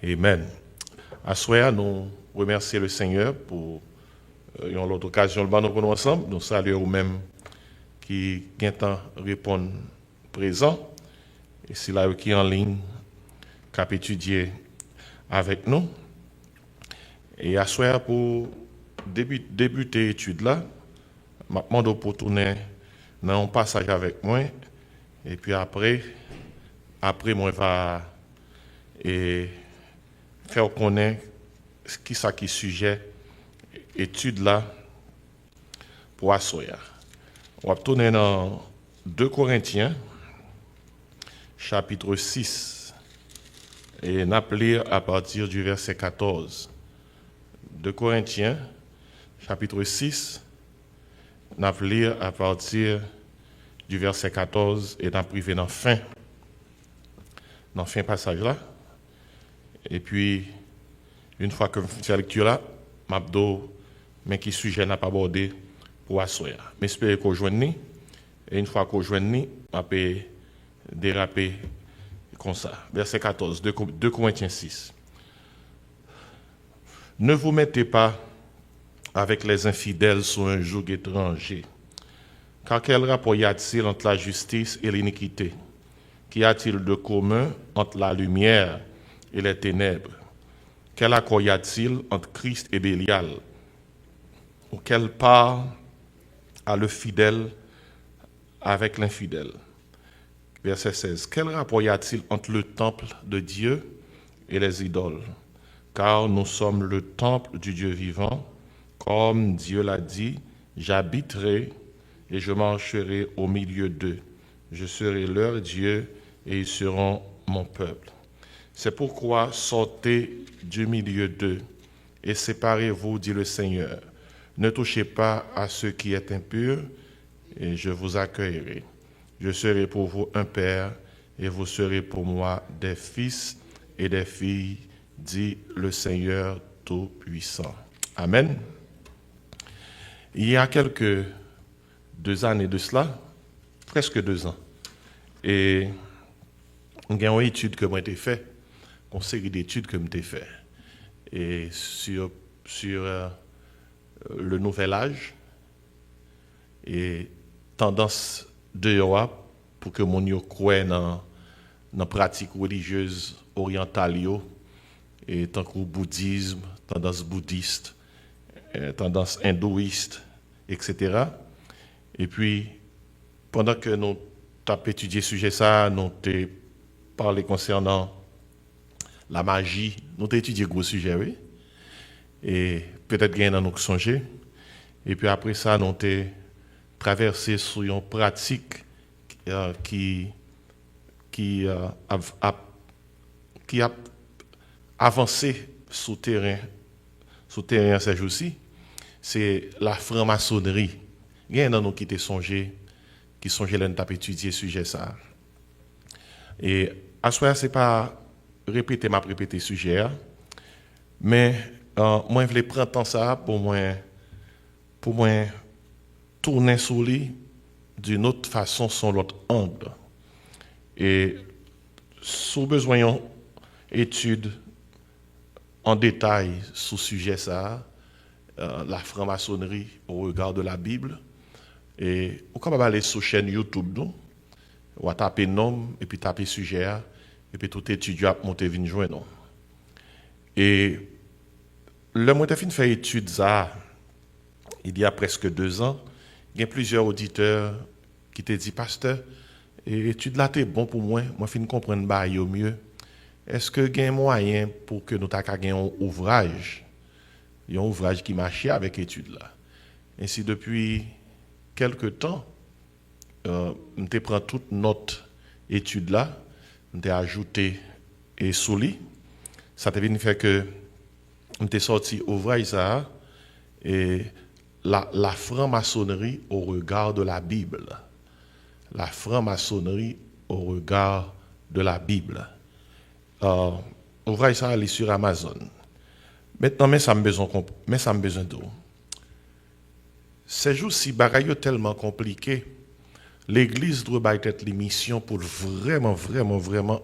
Amen. À soir, nous remercions le Seigneur pour l'autre occasion de nous prendre ensemble. Nous saluons vous-même qui ont répondre présent. Et c'est là qui est en ligne, qui a étudié avec nous. Et à soir, pour débuter l'étude là, je demande pour tourner dans un passage avec moi. Et puis après moi, je vais faire connaître qui ça qui sujet étude là pour assoyer. On va tourner dans 2 Corinthiens chapitre 6 et on va lire à partir du verset 14. 2 Corinthiens chapitre 6, on va lire à partir du verset 14 et on va priver dans fin passage là. Et puis, une fois que je fais la lecture là, m'abdo, mais qui sujet n'a pas abordé pour assoyer. Mais j'espère qu'on joigne. Et une fois qu'on joigne, on peut déraper comme ça. Verset 14, 2 Corinthiens 6. Ne vous mettez pas avec les infidèles sur un joug étranger. Car quel rapport y a-t-il entre la justice et l'iniquité? Qu'y a-t-il de commun entre la lumière et les ténèbres? Quel accord y a-t-il entre Christ et Bélial? Ou quelle part a le fidèle avec l'infidèle? Verset 16. Quel rapport y a-t-il entre le temple de Dieu et les idoles? Car nous sommes le temple du Dieu vivant. Comme Dieu l'a dit, j'habiterai et je marcherai au milieu d'eux. Je serai leur Dieu et ils seront mon peuple. C'est pourquoi sortez du milieu d'eux et séparez-vous, dit le Seigneur. Ne touchez pas à ce qui est impur et je vous accueillerai. Je serai pour vous un père et vous serez pour moi des fils et des filles, dit le Seigneur Tout-Puissant. Amen. Il y a quelques 2 années de cela, presque 2 ans, et il y a une étude que moi j'ai faite, une série d'études que j'ai fait et sur le nouvel âge et tendance de Europe pour que mon yo croit dans pratique religieuse orientale et tant que bouddhisme, tendance bouddhiste, tendance hindouiste, etc. Et puis pendant que nous avons étudié ce sujet ça, nous avons parlé concernant la magie, nous avons étudié gros sujet, oui. Et peut-être qu'il y en a nous songer. Et puis après ça, nous avons traversé sur une pratique qui a avancé sous terrain ces jours-ci. C'est la franc-maçonnerie. Il y en a nous qui songeaient là nous étudier ce sujet ça. Et à ce moment c'est pas répéter sujet, mais moi je voulais prendre temps ça pour moi tourner sur lui d'une autre façon, sur l'autre angle. Et sous besoin d'une étude en détail sur ce sujet ça, la franc-maçonnerie au regard de la Bible, et vous pouvez aller sur la chaîne YouTube, nous, ou taper nom et puis taper sujet, et puis tout étudiant a monté venir joindre. Et le mois de fin fait étude ça, il y a presque 2 ans, il y a plusieurs auditeurs qui t'ont dit, pasteur, étude là t'es bon pour moi fin comprendre ba yo mieux. Est-ce que il y a un moyen pour que nous t'a gagner un ouvrage qui marchait avec étude là? Ainsi depuis quelque temps, nous te prend toute notre étude là, nous te ajouté et souli. Ça te vient faire que nous te sorti ouvrage ça et la franc-maçonnerie au regard de la Bible. La franc-maçonnerie au regard de la Bible. Ouvrage ça aller sur Amazon. Maintenant, mais ça me besoin d'eau. Ces jours-ci, bagaille tellement compliqué. L'Église doit être l'émission pour vraiment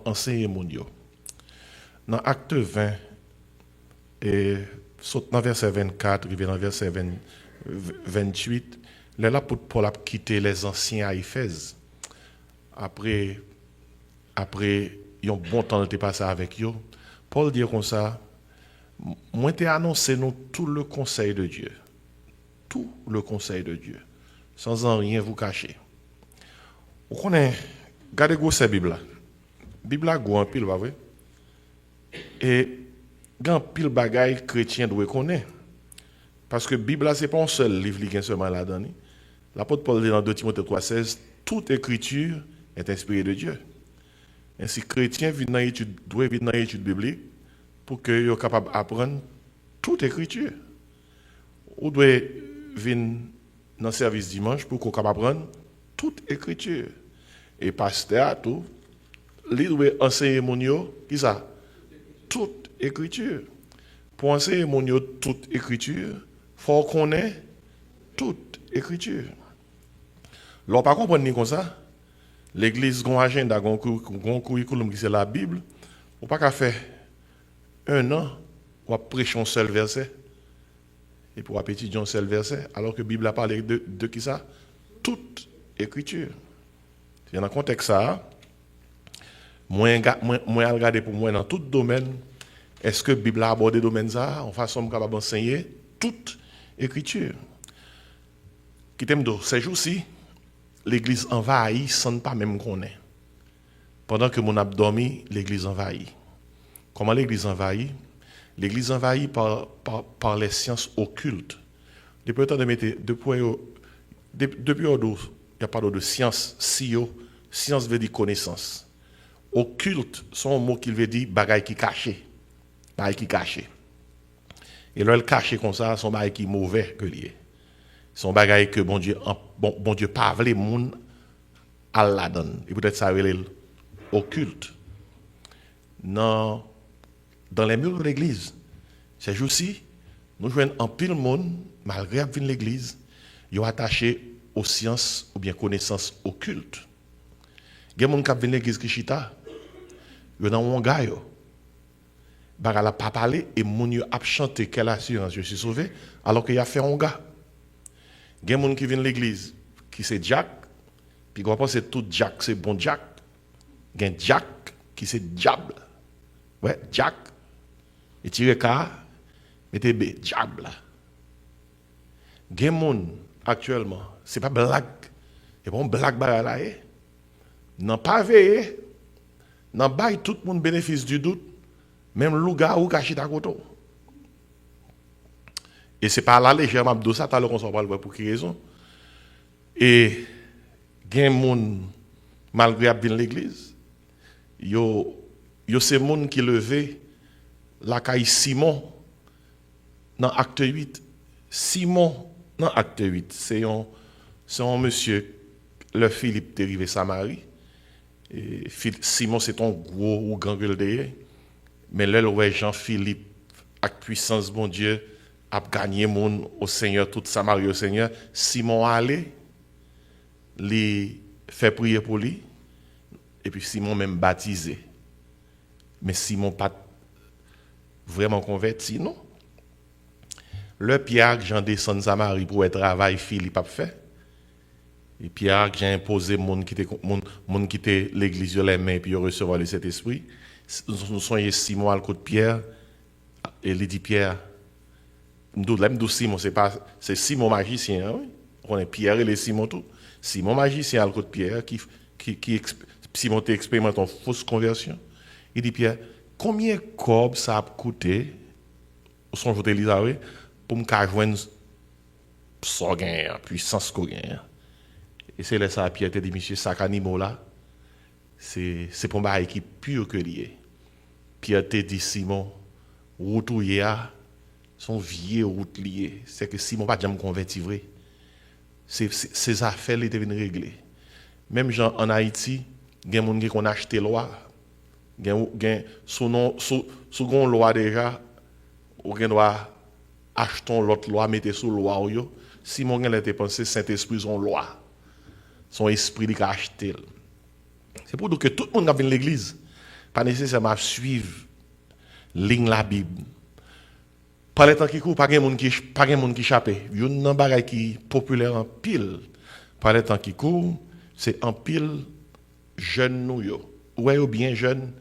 enseigner mon Dieu. Dans Acte 20, et saute dans verset 24, arrivé dans verset 28, l'apôtre Paul a quitté les anciens à Éphèse. Après un bon temps de passé avec eux, Paul dit comme ça, moi t'ai annoncé nous tout le conseil de Dieu. Tout le conseil de Dieu. Sans en rien vous cacher. Vous connaissez, regardez cette Bible là. Bible là, go en pile, pas vrai? Et grand pile bagaille chrétien doit connaître. Parce que la Bible, ce n'est pas un seul livre qui est seulement là-dedans. L'apôtre Paul dit dans 2 Timothée 3,16, toute écriture est inspirée de Dieu. Ainsi, chrétien doit venir dans l'étude biblique pour qu'il soit capable d'apprendre toute écriture. Ou doit venir dans le service dimanche pour qu'il soit capable d'apprendre toute écriture. Et pasteur, tout, il doit enseigner mon yo, qui ça? Toute écriture. Pour enseigner mon yo toute écriture, il faut qu'on ait toute écriture. L'on pas comprendre comme ça. L'église a un agenda, un curriculum qui c'est la Bible. On pas qu'à faire un an pour prêcher un seul verset et pour étudier un seul verset, alors que la Bible a parlé de qui ça? Toute écriture. C'est dans le contexte ça. Moi, regarder pour moi dans tout domaine, est-ce que la Bible a abordé le domaine ça, en façon capable d'enseigner toute écriture. Qui t'aime de ces jours-ci, l'église envahit sans ne pas même connaître. Pendant que mon a dormi, l'église envahit. Comment l'église envahit? L'église envahit par les sciences occultes. Depuis le temps de mettre, depuis il n'y a pas de science, science veut dire connaissance. Occulte, son mot qui veut dire bagaille qui caché. Bagaille qui caché. Et là, le caché comme ça, son bagaille qui mauvais que lié. Son bagaille que bon Dieu pas voulu moun à la donne. Et peut-être ça veut occulte. Dans les murs de l'église, ces jours-ci, nous jouons en pile monde, malgré venir l'église, ils sont attachés aux sciences ou bien connaissances occultes. Il y a des gens qui viennent l'église qui chita, ils sont dans un gars, ils ne pas parler et ils ont chanté quelle assurance je suis sauvé, alors qu'il a fait un gars. Il y a des gens qui viennent l'église qui c'est Jack, puis qu'on pense que tout Jack c'est bon Jack. Il y a un Jack qui c'est diable. Ouais, Jack. Et tirez K, mettez B, diable. Il y a des gens actuellement, ce n'est pas blague. Il n'y a pas une blague là. Non pas veillé. Non pas tout le monde bénéfice du doute. Même le gars ou caché à côté. Et ce n'est pas la légère, mais ça, tu as le conseil pour quelle raison. Et il y a des gens, malgré bien l'église, il y a ces gens qui levaient la caille Simon dans Acte 8. Simon dans Acte 8, c'est un monsieur, le Philippe dérivé Samarie. Et Simon, c'est un gros ou grand gueule. Mais là, le Jean-Philippe, avec puissance, bon Dieu, a gagné monde au Seigneur, toute Samarie au Seigneur. Simon allé, lui fait prier pour lui, et puis Simon même baptisé. Mais Simon pas vraiment converti, non? Le Pierre, Jean descend de Samarie pour être travail, Philippe a fait. Et Pierre, j'ai imposé monde qui était l'église de les mains, puis recevoir le Saint-Esprit. Nous sommes Simon à côté de Pierre, et il dit Pierre, Simon, c'est Simon magicien, hein, oui? On est Pierre et les Simon tout. Simon magicien à côté de Pierre, Simon expérimente une fausse conversion. Il dit Pierre, combien de corbes ça a coûté, au son jour d'Élisabeth, pour me joindre sans gain, puissance qu'on gagne. Et c'est là ça, Pierre te dit, monsieur, ça animaux là, c'est pour moi qui est pur que lié. Pierre te dit, Simon, route où il y a, son vieux route lié. C'est que Simon pas jamais converti vrai. Ces affaires les deviennent réglées. Même gens en Haïti, il y a des gens qui ont acheté loi. Sous une loi déjà, on doit acheter l'autre loi, mettre sous loi. Si mon gars était pensé, Saint-Esprit, son loi. Son esprit qui a acheté. C'est pour dire que tout le monde qui vient à l'église, pas nécessairement suivre ligne la Bible. Par les temps qui court, pas de monde qui échappe. Il y a une bagage qui est populaire en pile. Par les temps qui court, c'est en pile jeune nous yo. Ouais, ou bien jeune,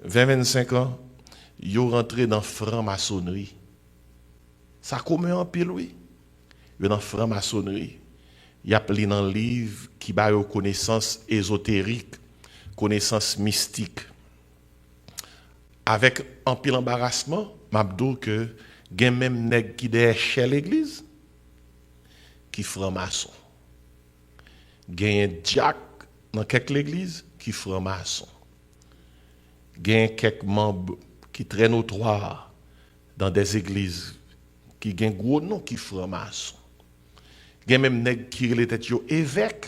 20-25 ans, yo rentré dans franc-maçonnerie. Ça commun en pile, oui. Yo dans franc-maçonnerie. Il y a plein dans livre qui ba yo connaissance ésotérique, connaissance mystique. Avec un pile embarrassement, m'abdou que gen même nèg qui derrière l'église qui franc-maçon. Gen Jack dans quelques églises qui franc-maçon. Gen quelques membres qui très notoires dans des églises qui gen gros nom qui franc-maçon. Gen même nèg qui relè tête yo évêque.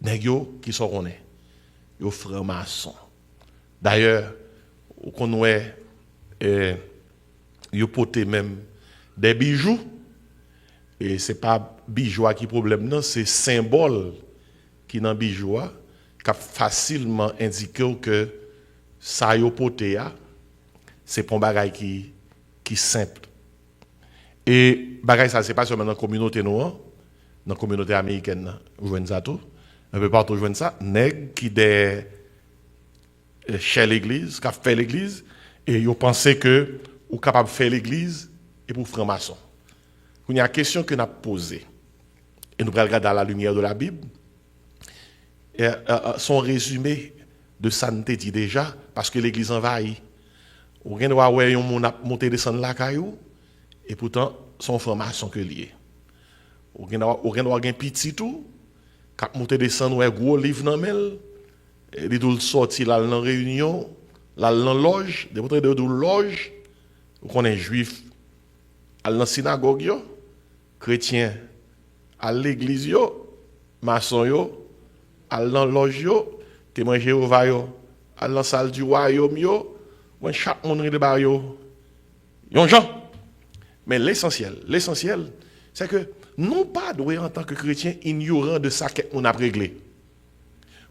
Nèg yo qui sont connaît. Yo franc-maçon. D'ailleurs, on connaît yo porté même des bijoux et c'est pas bijoux qui problème non, c'est symbole qui dans bijoux qui facilement indiquer que ça yo porté c'est pour bagay qui simple. Et bagay ça c'est pas seulement dans la communauté noire, dans la communauté américaine, vous voyez ça tout, un peu partout vous voyez ça, nèg qui des chez l'église, qui fait l'église et yo pensé que ou capable de faire l'église et pour franc-maçon. Il y a une question que nous avons posée. Et nous allons regarder à la lumière de la Bible. Et, son résumé de ça nous dit déjà, parce que l'église envahit. Ou bien doit ouais on a monté descendre la caillou et pourtant son franc-maçon que lié. Ou bien doit un petit tout cap monter descendre ouais gros livre dans mel et il doit sortir là dans réunion, là dans loge, de monter de loge. On est juif à la synagogue, yo, chrétien à l'église, yo, maçon, yo, à la loge, yo, témoin Jéhovah, yo, à la salle du royaume, yo, chaque monde de bar, yo, yon gens. Mais l'essentiel, c'est que non pas doit en tant que chrétien ignorant de ça qu'on a réglé.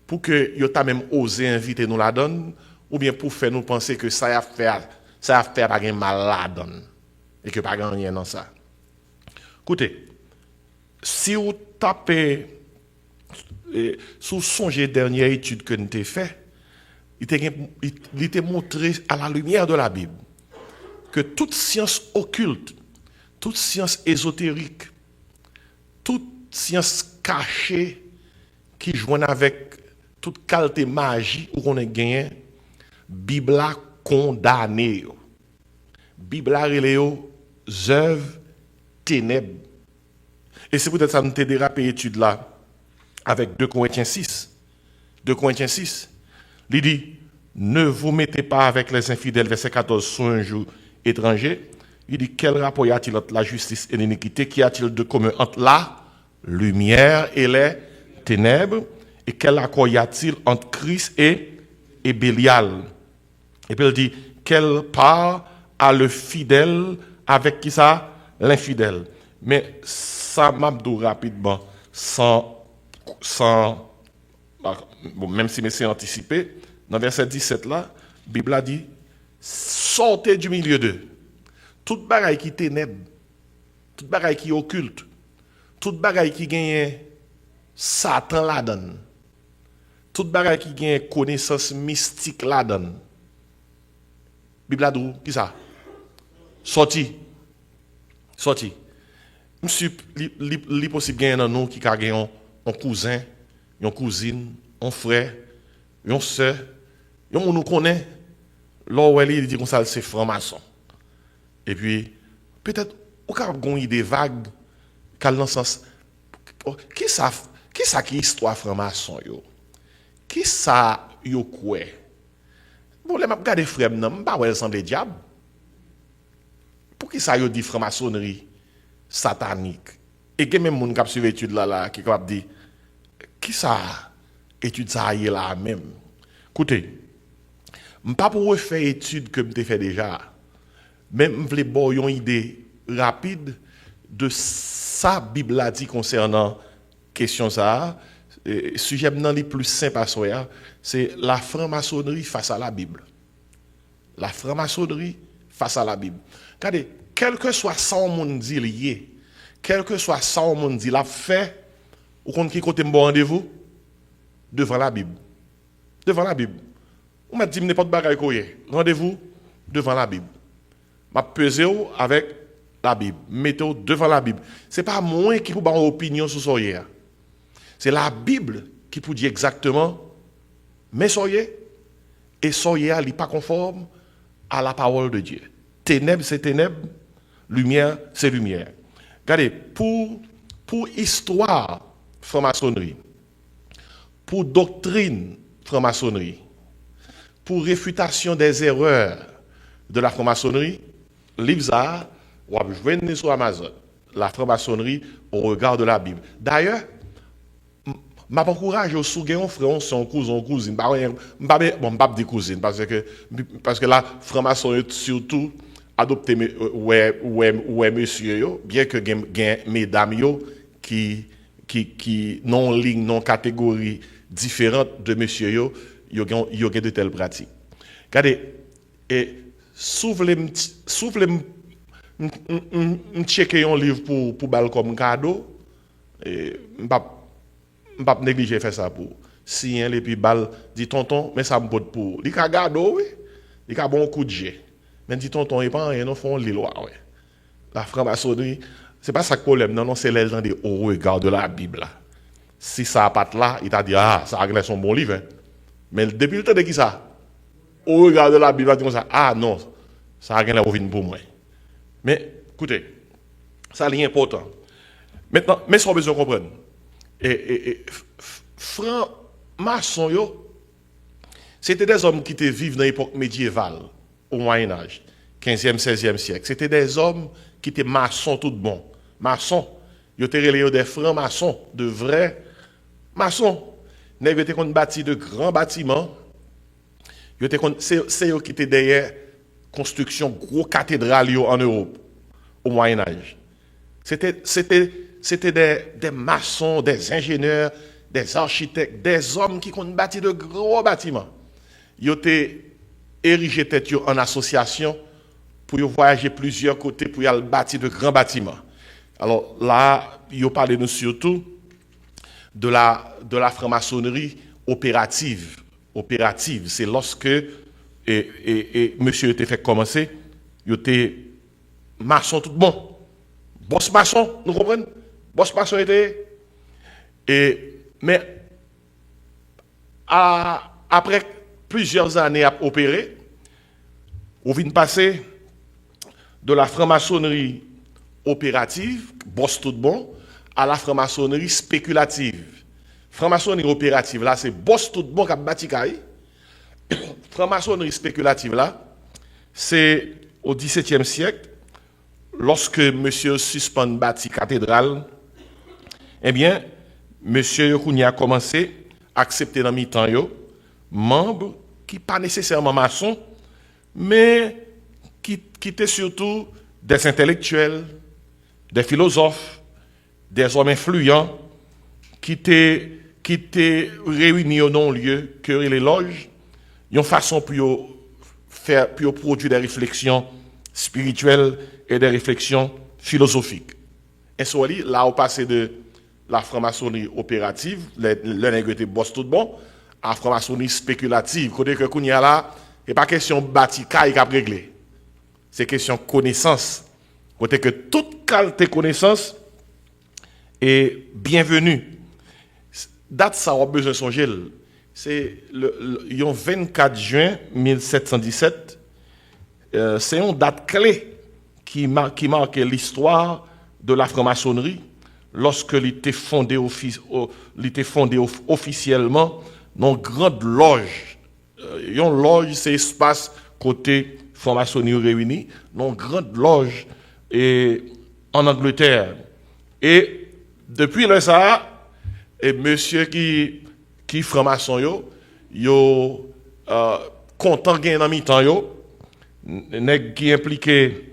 Pour que yo ta même osé inviter nous la donne, ou bien pour faire nous penser que ça a fait pas mal la donne et que pas rien dans ça. Écoutez, si vous tapez sous songez dernière étude que nous avons fait, il était montré à la lumière de la Bible que toute science occulte, toute science ésotérique, toute science cachée qui joue avec toute qualité magie où on a gagné, Bible a condamné. Bible a relé œuvres ténèbres. Et c'est peut-être ça nous t'a dérapé étude là avec 2 Corinthiens 6. 2 Corinthiens 6. Il dit ne vous mettez pas avec les infidèles verset 14 sur un jour étranger. Il dit quel rapport y a-t-il entre la justice et l'iniquité? Qu'y a-t-il de commun entre la lumière et les ténèbres? Et quel accord y a-t-il entre Christ et Bélial? Et puis il dit quelle part a le fidèle avec qui ça? L'infidèle. Mais ça m'abdou rapidement, bon, même si c'est anticipé, dans verset 17 là, la Bible a dit sortez du milieu d'eux. Toute bagaille qui ténèbre, toute bagaille qui occulte, toute bagaille qui gagne Satan la donne, toute bagaille qui gagne connaissance mystique la donne. Bible a dit qui ça? Sorti. Monsieur, li possible gagner dans nous qui a gagné un cousin, une cousine, un frère, une sœur, on nous connaît. Là où il dit comme ça c'est franc-maçon. Et puis peut-être au cas où une idée vague dans le sens qui ça qui histoire franc-maçon yo? Qui ça yo quoi? Bon, les m'a regarder frère non, pas ouais semble diable. Pour qui ça yo dit franc-maçonnerie satanique? Et que même moun qui suivre étude là qui capable dire qui ça étude ça y est là même. Écoutez, pas pour refaire étude que m'te fait déjà. Mais m'vle bon une idée rapide de ça Bible a dit concernant question ça. Sujet nan li plus simple à soi, c'est la franc-maçonnerie face à la Bible. la franc-maçonnerie face à la Bible. Regardez, quel que soit ça au monde dit lié, quel que soit ça au monde dit l'a fait, ou contre qui côté bon rendez-vous devant la Bible. Devant la Bible. On m'a dit n'importe bagaille quoi. Rendez-vous devant la Bible. M'a pesé avec la Bible, mettez devant la Bible. C'est pas moi qui peux avoir une opinion sur ça. C'est la Bible qui peut dire exactement mais soyez et soyez n'est pas conforme à la parole de Dieu. Ténèbres c'est ténèbres, lumière c'est lumière. Regardez, pour histoire franc-maçonnerie, pour doctrine franc-maçonnerie, pour réfutation des erreurs de la franc-maçonnerie, livre ou joindre sur Amazon, la franc-maçonnerie au regard de la Bible. D'ailleurs, je m'encourage au sougayon frère, son cousin, cousine. Pas des cousines, parce que la franc-maçonnerie surtout adopté ouais monsieur bien que gain mesdames yo qui non ligne non catégorie différente de monsieur yo gain de telles pratiques. Regardez et souffle checker un livre pour bal comme cadeau et m'pas négliger faire ça pour si un et puis bal dit tonton mais ça me botte pour il ka gado oui il ka bon coup de jet mais dit tonton et pas rien non font les lois ouais la franc-maçonnerie c'est pas ça le problème non c'est les gens des au regard de la Bible là. Si ça pas là il t'a dit ah ça a son bon livre hein. Mais depuis le temps de qui ça au regard de la Bible il dit comme ça ah non ça a rien pour moi mais écoutez ça est important maintenant mais ça on besoin comprendre et franc-maçon yo c'était des hommes qui étaient vivent dans l'époque médiévale au Moyen-Âge 15e 16e siècle c'était des hommes qui étaient maçons tout bon maçons ils étaient des francs-maçons de vrais maçons ils étaient qu'on bâti de grands bâtiments c'est eux qui étaient derrière construction gros cathédrales en Europe au Moyen-Âge c'était des maçons, des ingénieurs, des architectes, des hommes qui ont bâti de gros bâtiments. Ils ont érigé tête en association pour voyager plusieurs côtés pour y bâtir de grands bâtiments. Alors là, ils ont parlé nous surtout de la franc-maçonnerie opérative. Opérative, c'est lorsque monsieur était fait commencer, il était maçon tout bon. Boss maçon, nous comprenons? Boss maçon était. Mais après plusieurs années à opérer, on vient de passer de la franc-maçonnerie opérative, boss tout bon, à la franc-maçonnerie spéculative. Franc-maçonnerie opérative, là, c'est boss tout bon qui a bâti. Franc-maçonnerie spéculative, là, c'est au XVIIe siècle, lorsque monsieur suspend bâti cathédrale, eh bien, monsieur Yokounia a commencé à accepter dans mi-temps membres qui pas nécessairement maçons, mais qui étaient surtout des intellectuels, des philosophes, des hommes influents, qui étaient réunis au non-lieu, que les loges, une façon pour produire des réflexions spirituelles et des réflexions philosophiques. Et soit là, on passe de la franc-maçonnerie opérative, le nègre était boss tout bon, à la franc-maçonnerie spéculative. Côté que Kounia là, il n'est pas question de bâtir qui a réglé. C'est question de connaissance. Côté que toute qualité connaissance est bienvenue. Date ça, on a besoin de songer. C'est le 24 juin 1717. C'est une date clé qui marque l'histoire de la franc-maçonnerie lorsque il était fondé, officiellement dans une grande loge. Une loge, c'est espace côté franc-maçonnerie réunie, dans une grande loge en Angleterre. Et depuis là, ça, et monsieur qui franc-maçon, yo content de gagner dans mi-temps, qui impliqué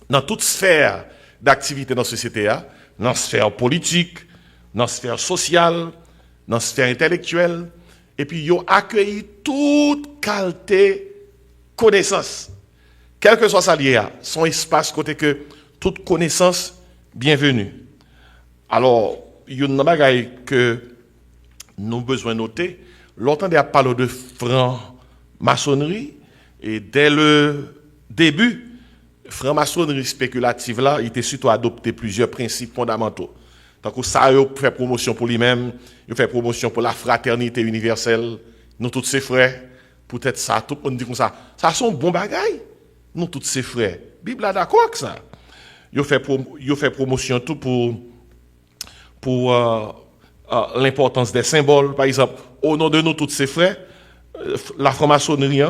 dans toute sphère d'activité dans la société, dans la sphère politique, dans la sphère sociale, dans la sphère intellectuelle, et puis ils ont accueilli toute qualité connaissance. Quel que soit sa lié, son espace côté que toute connaissance bienvenue. Alors, il y a une chose que nous avons besoin de noter. L'entendez à parler de franc-maçonnerie et dès le début, franc-maçonnerie spéculative là, il était surtout adopté plusieurs principes fondamentaux. Donc ça, il fait promotion pour lui-même, il fait promotion pour la fraternité universelle. Nous tous ses frères, peut-être ça, tout le monde dit comme ça. Ça sont bon bagaille. Nous tous ses frères. Bible est d'accord avec ça. Il fait promotion tout pour l'importance des symboles. Par exemple, au nom de nous tous ses frères, la franc-maçonnerie,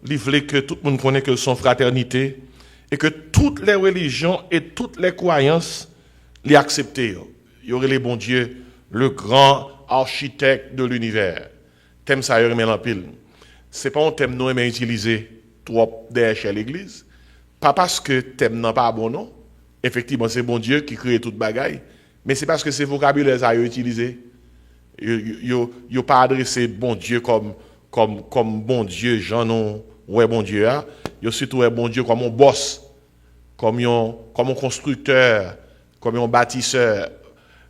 il voulait que tout le monde connaisse que son fraternité et que toutes les religions et toutes les croyances les acceptent. Il y aurait les bons dieux, le grand architecte de l'univers. Thème ça, il y aurait pile. C'est pas un thème nous aimons utiliser trop derrière l'église. Pas parce que thème n'est pas bon, non. Effectivement, c'est bon Dieu qui crée toute bagaille. Mais c'est parce que ces vocabulaires ça utilisé. Il n'a pas adressé bon Dieu comme bon Dieu, Jean non, ouais bon Dieu. Il a surtout ouais bon Dieu comme un boss, comme un constructeur, comme un bâtisseur.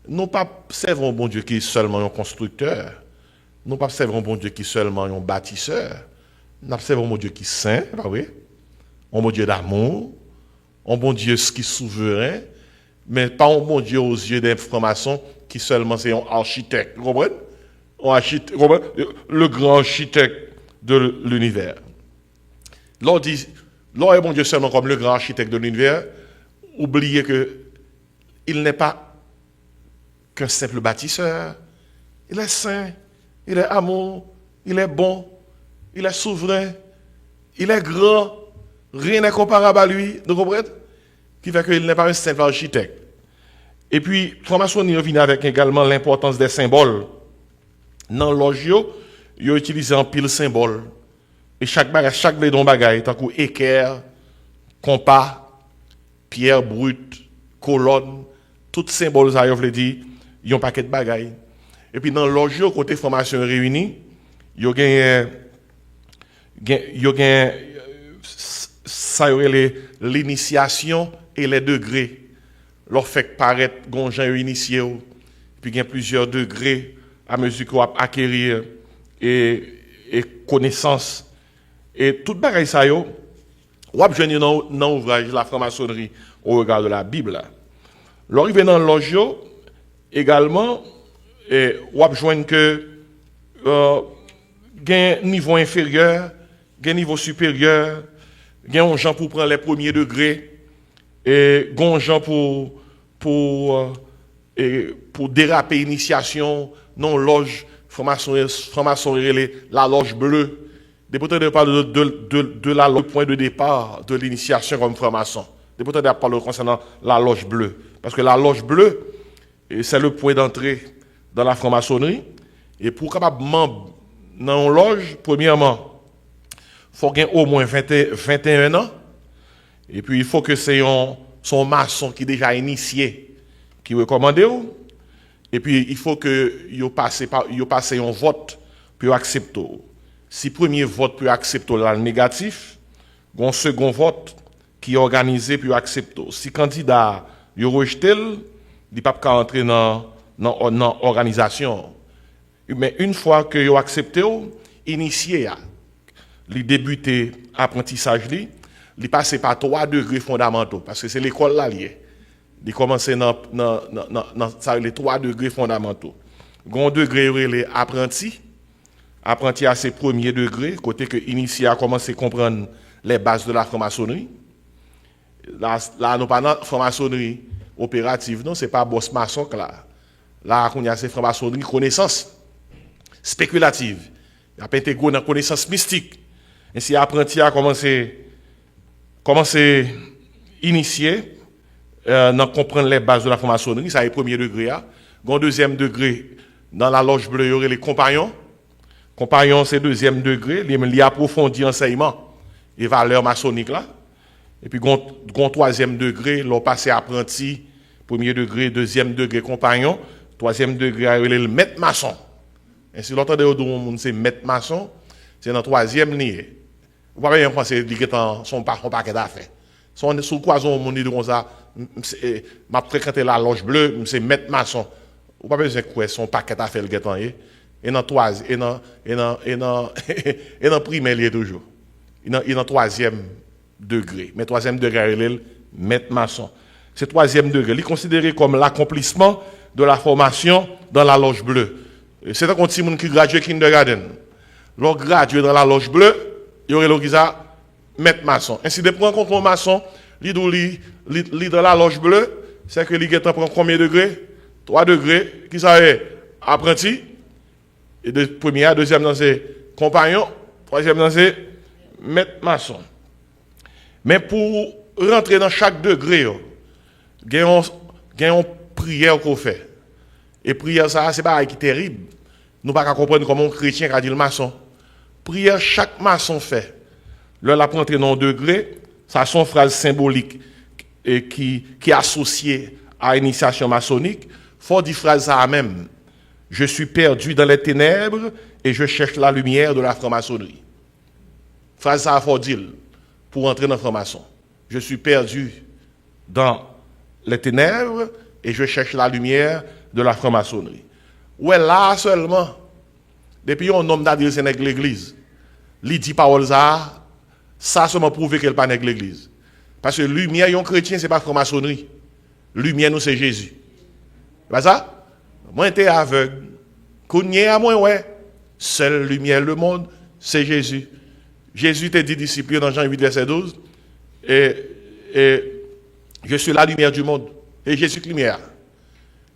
Nous pas servons bon Dieu qui est seulement un constructeur. Nous pas servons bon Dieu qui est seulement un bâtisseur. Nous servons bon Dieu qui est saint, pas vrai? Un bon Dieu d'amour, un bon Dieu qui est souverain, mais pas un bon Dieu aux yeux des francs-maçons qui seulement c'est un architecte. Vous comprenez? Le grand architecte de l'univers. L'on dit, l'on est bon Dieu seulement comme le grand architecte de l'univers, oubliez que il n'est pas qu'un simple bâtisseur. Il est saint, il est amour, il est bon, il est souverain, il est grand, rien n'est comparable à lui, vous comprenez? Qui fait qu'il n'est pas un simple architecte. Et puis, franc-maçonnerie vient avec également l'importance des symboles. Dans l'ogio, il a utilisé un pile symbole. Et chaque blédon bagaille, tant que équerre, compas, pierre brute, colonne, tout symbole, ça veut dire, il y a un paquet de bagailles. Et puis dans l'ogio, côté formation réunie, il y a ça l'initiation et les degrés. Leur fait paraître gonjan initié, puis il y a plusieurs degrés à mesure qu'on va acquérir et connaissance. Et tout bagaille ça yo, on va jouer dans l'ouvrage la franc-maçonnerie au regard de la Bible. L'arrivée dans l'ogio également, on va jouer que un niveau inférieur, un niveau supérieur, un gens pour prendre les premiers degrés et un gens pour déraper initiation, non loge franc-maçonnerie, la loge bleue. Des potentiels parlent de la loge, point de départ de l'initiation comme franc-maçon. Des potentiels parlent concernant la loge bleue. Parce que la loge bleue, c'est le point d'entrée dans la franc-maçonnerie. Et pour capable membre dans une loge, premièrement, il faut qu'il y ait au moins 21 ans. Et puis, il faut que c'est son maçon qui est déjà initié, qui recommande. Et puis, il faut que il passe un vote pour accepter. Si le premier vote peut accepter le négatif, un second vote qui est organisé pour accepter. Si le candidat est rejeté, il ne peut pas entrer dans l'organisation. Mais une fois que vous accepté, initié, il débute l'apprentissage, il passe par 3 degrés fondamentaux, parce que c'est l'école là liée. Il commence dans les 3 degrés fondamentaux. Un degré, les apprentis. Apprenti à ses premiers degrés, côté que initié a commencé à comprendre les bases de la franc-maçonnerie. Là, nous pas dans franc-maçonnerie opérative, non, c'est pas boss maçon là. Là, on y a ces franc-maçonnerie connaissance spéculative. Il a pas intégré dans connaissance mystique. Ainsi, apprenti a commencé initié dans comprendre les bases de la franc-maçonnerie, ça est premier degré. Dans deuxième degré, dans la loge bleue, il y aurait les compagnons. Compagnons, c'est deuxième degré, il approfondit l'enseignement et valeurs maçonniques là. Et puis, troisième degré, l'on passe apprenti, premier degré, deuxième degré, compagnon, troisième degré, le maître maçon. Et si l'entendez au monde, c'est maître maçon, c'est dans troisième ligne. Vous pouvez bien penser que son paquet d'affaires. Son sous quoi on dit comme ça, m'a fréquenté la loge bleue, c'est maître maçon. Vous pouvez besoin quoi son paquet d'affaires le guetant et dans troisième et dans primaire il est toujours. Il dans troisième degré. Mais troisième degré il est maître maçon. C'est troisième degré, il est considéré comme l'accomplissement de la formation dans la loge bleue. C'est un petit monde qui gradué kindergarten. L'on gradué dans la loge bleue, il y aurait l'autre qui ça maître maçon. Ainsi de prendre contre un maçon, li dans la loge bleue, c'est que li prend combien de degrés? 3 degrés, qui ça est apprenti. Et de première, deuxième dans ses compagnons, troisième dans ses maître maçon. Mais pour rentrer dans chaque degré, il y a une prière qu'on fait. Et prière, ça, c'est pas qui terrible. Nous ne pouvons pas comprendre comment un chrétien a dit le maçon. Prière, chaque maçon fait. Là, la prendre dans un degré, ça sont phrase symbolique et qui est associée à l'initiation maçonnique. Faut dire phrase ça même. Je suis perdu dans les ténèbres et je cherche la lumière de la franc-maçonnerie. Phrase ça, faut dire pour entrer dans la franc-maçon. Je suis perdu dans les ténèbres et je cherche la lumière de la franc-maçonnerie. Ouais, là seulement, depuis un homme d'adresse avec l'église, il dit parole ça seulement prouve qu'elle n'est pas avec l'église. Parce que lumière, un chrétien, ce n'est pas franc-maçonnerie. Lumière, nous, c'est Jésus. C'est pas ça? Moi, j'étais aveugle. Kounye à moi, ouais. Seule lumière, le monde, c'est Jésus. Jésus t'a dit disciple dans Jean 8, verset 12. Et je suis la lumière du monde. Et Jésus est lumière.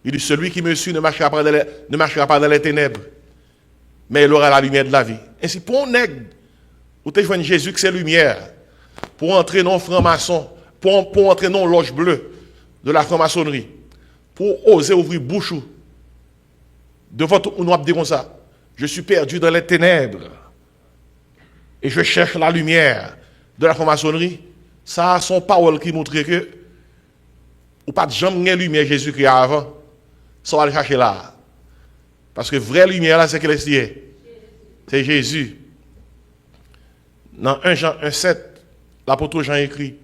Il dit, celui qui me suit ne marchera pas dans les ténèbres, mais il aura la lumière de la vie. Ainsi, pour un nègre, vous te joignez Jésus que c'est lumière, pour entrer dans le franc-maçon, pour entrer dans l'loge bleue de la franc-maçonnerie, pour oser ouvrir bouche, devant tout le monde dire comme ça, je suis perdu dans les ténèbres, et je cherche la lumière de la franc-maçonnerie. Ça, son parole qui montre que, ou pas de jamais lumière Jésus qui a avant. Ça va le chercher là. Parce que vraie lumière là, c'est qu'elle est. C'est Jésus. Dans 1 Jean 1,7, l'apôtre Jean écrit,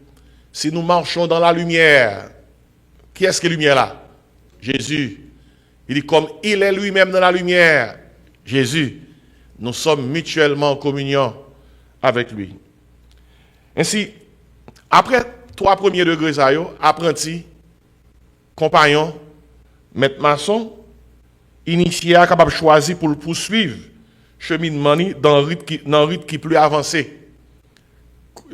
si nous marchons dans la lumière, qui est-ce qui est lumière là? Jésus. Il dit, comme il est lui-même dans la lumière, Jésus, nous sommes mutuellement en communion avec lui. Ainsi, après 3 premiers degrés, apprenti, compagnon, maître maçon, initié, capable de choisir pour le poursuivre, cheminement dans un rythme qui est plus avancé.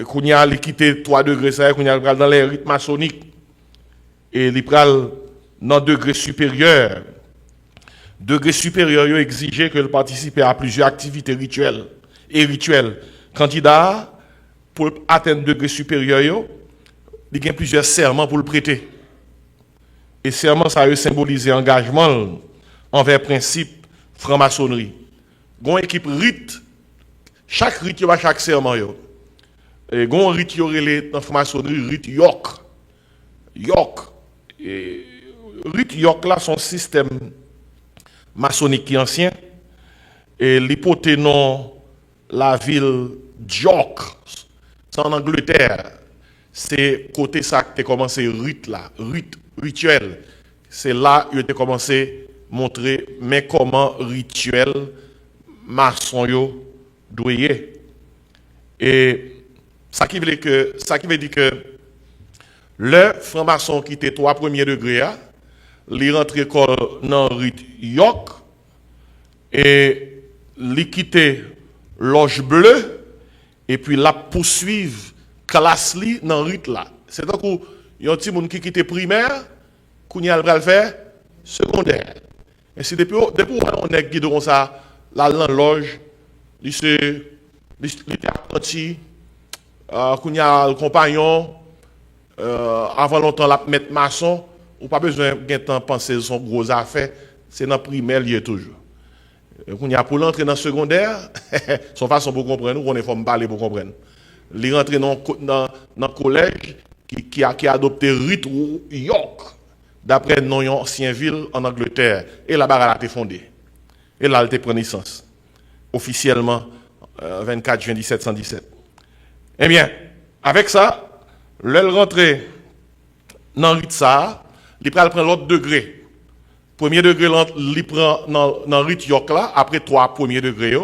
Qu'on y a quitté 3 degrés, qu'on y a dans les rythmes maçonniques, et il pral dans degré supérieur. Degré supérieur, exigeait que le participe à plusieurs activités rituelles et rituelles. Candidat, pour atteindre degré supérieur, il y a plusieurs serments pour le prêter. Et serment, ça a symbolisé engagement envers principe franc-maçonnerie. Il y a une équipe rite, chaque rite, il y a chaque serment. Et il y a un rite dans la franc-maçonnerie, rite York. York. Et rite York, là, son système maçonnique qui est ancien. Et l'hypothèse non la ville York, c'est en Angleterre. C'est côté ça que tu as commencé rite là, rituel. C'est là que tu as commencé à montrer mais comment rituel maçon yo doyer. Et ça qui veut dire que le franc-maçon qui était 3 premiers degrés, il rentre dans le rite York et il quitte loge bleue et puis la poursuivre classe li dans rite là. C'est donc où il y a un petit monde qui quitte primaire, qu'on y a le faire secondaire. Et c'est depuis on est guidé comme ça la loge, il était apprenti, qu'on y a le compagnon, avant longtemps la mettre maçon, ou pas besoin de temps penser son gros affaire, c'est dans primaire lié toujours. Qu'on y a pour l'entrer dans le secondaire, son façon pour comprendre, on est forme parler pour comprendre. Il rentre dans le collège qui a adopté rite York, d'après non ancien ville en Angleterre. Et là-bas, elle a été fondée. Et là, elle a pris naissance. Officiellement, 24 juin 1717. Eh bien, avec ça, l'aile rentrée dans le rite ça, il prend l'autre degré. Premier degré, il prend dans le rite yok là, après 3 premiers degrés.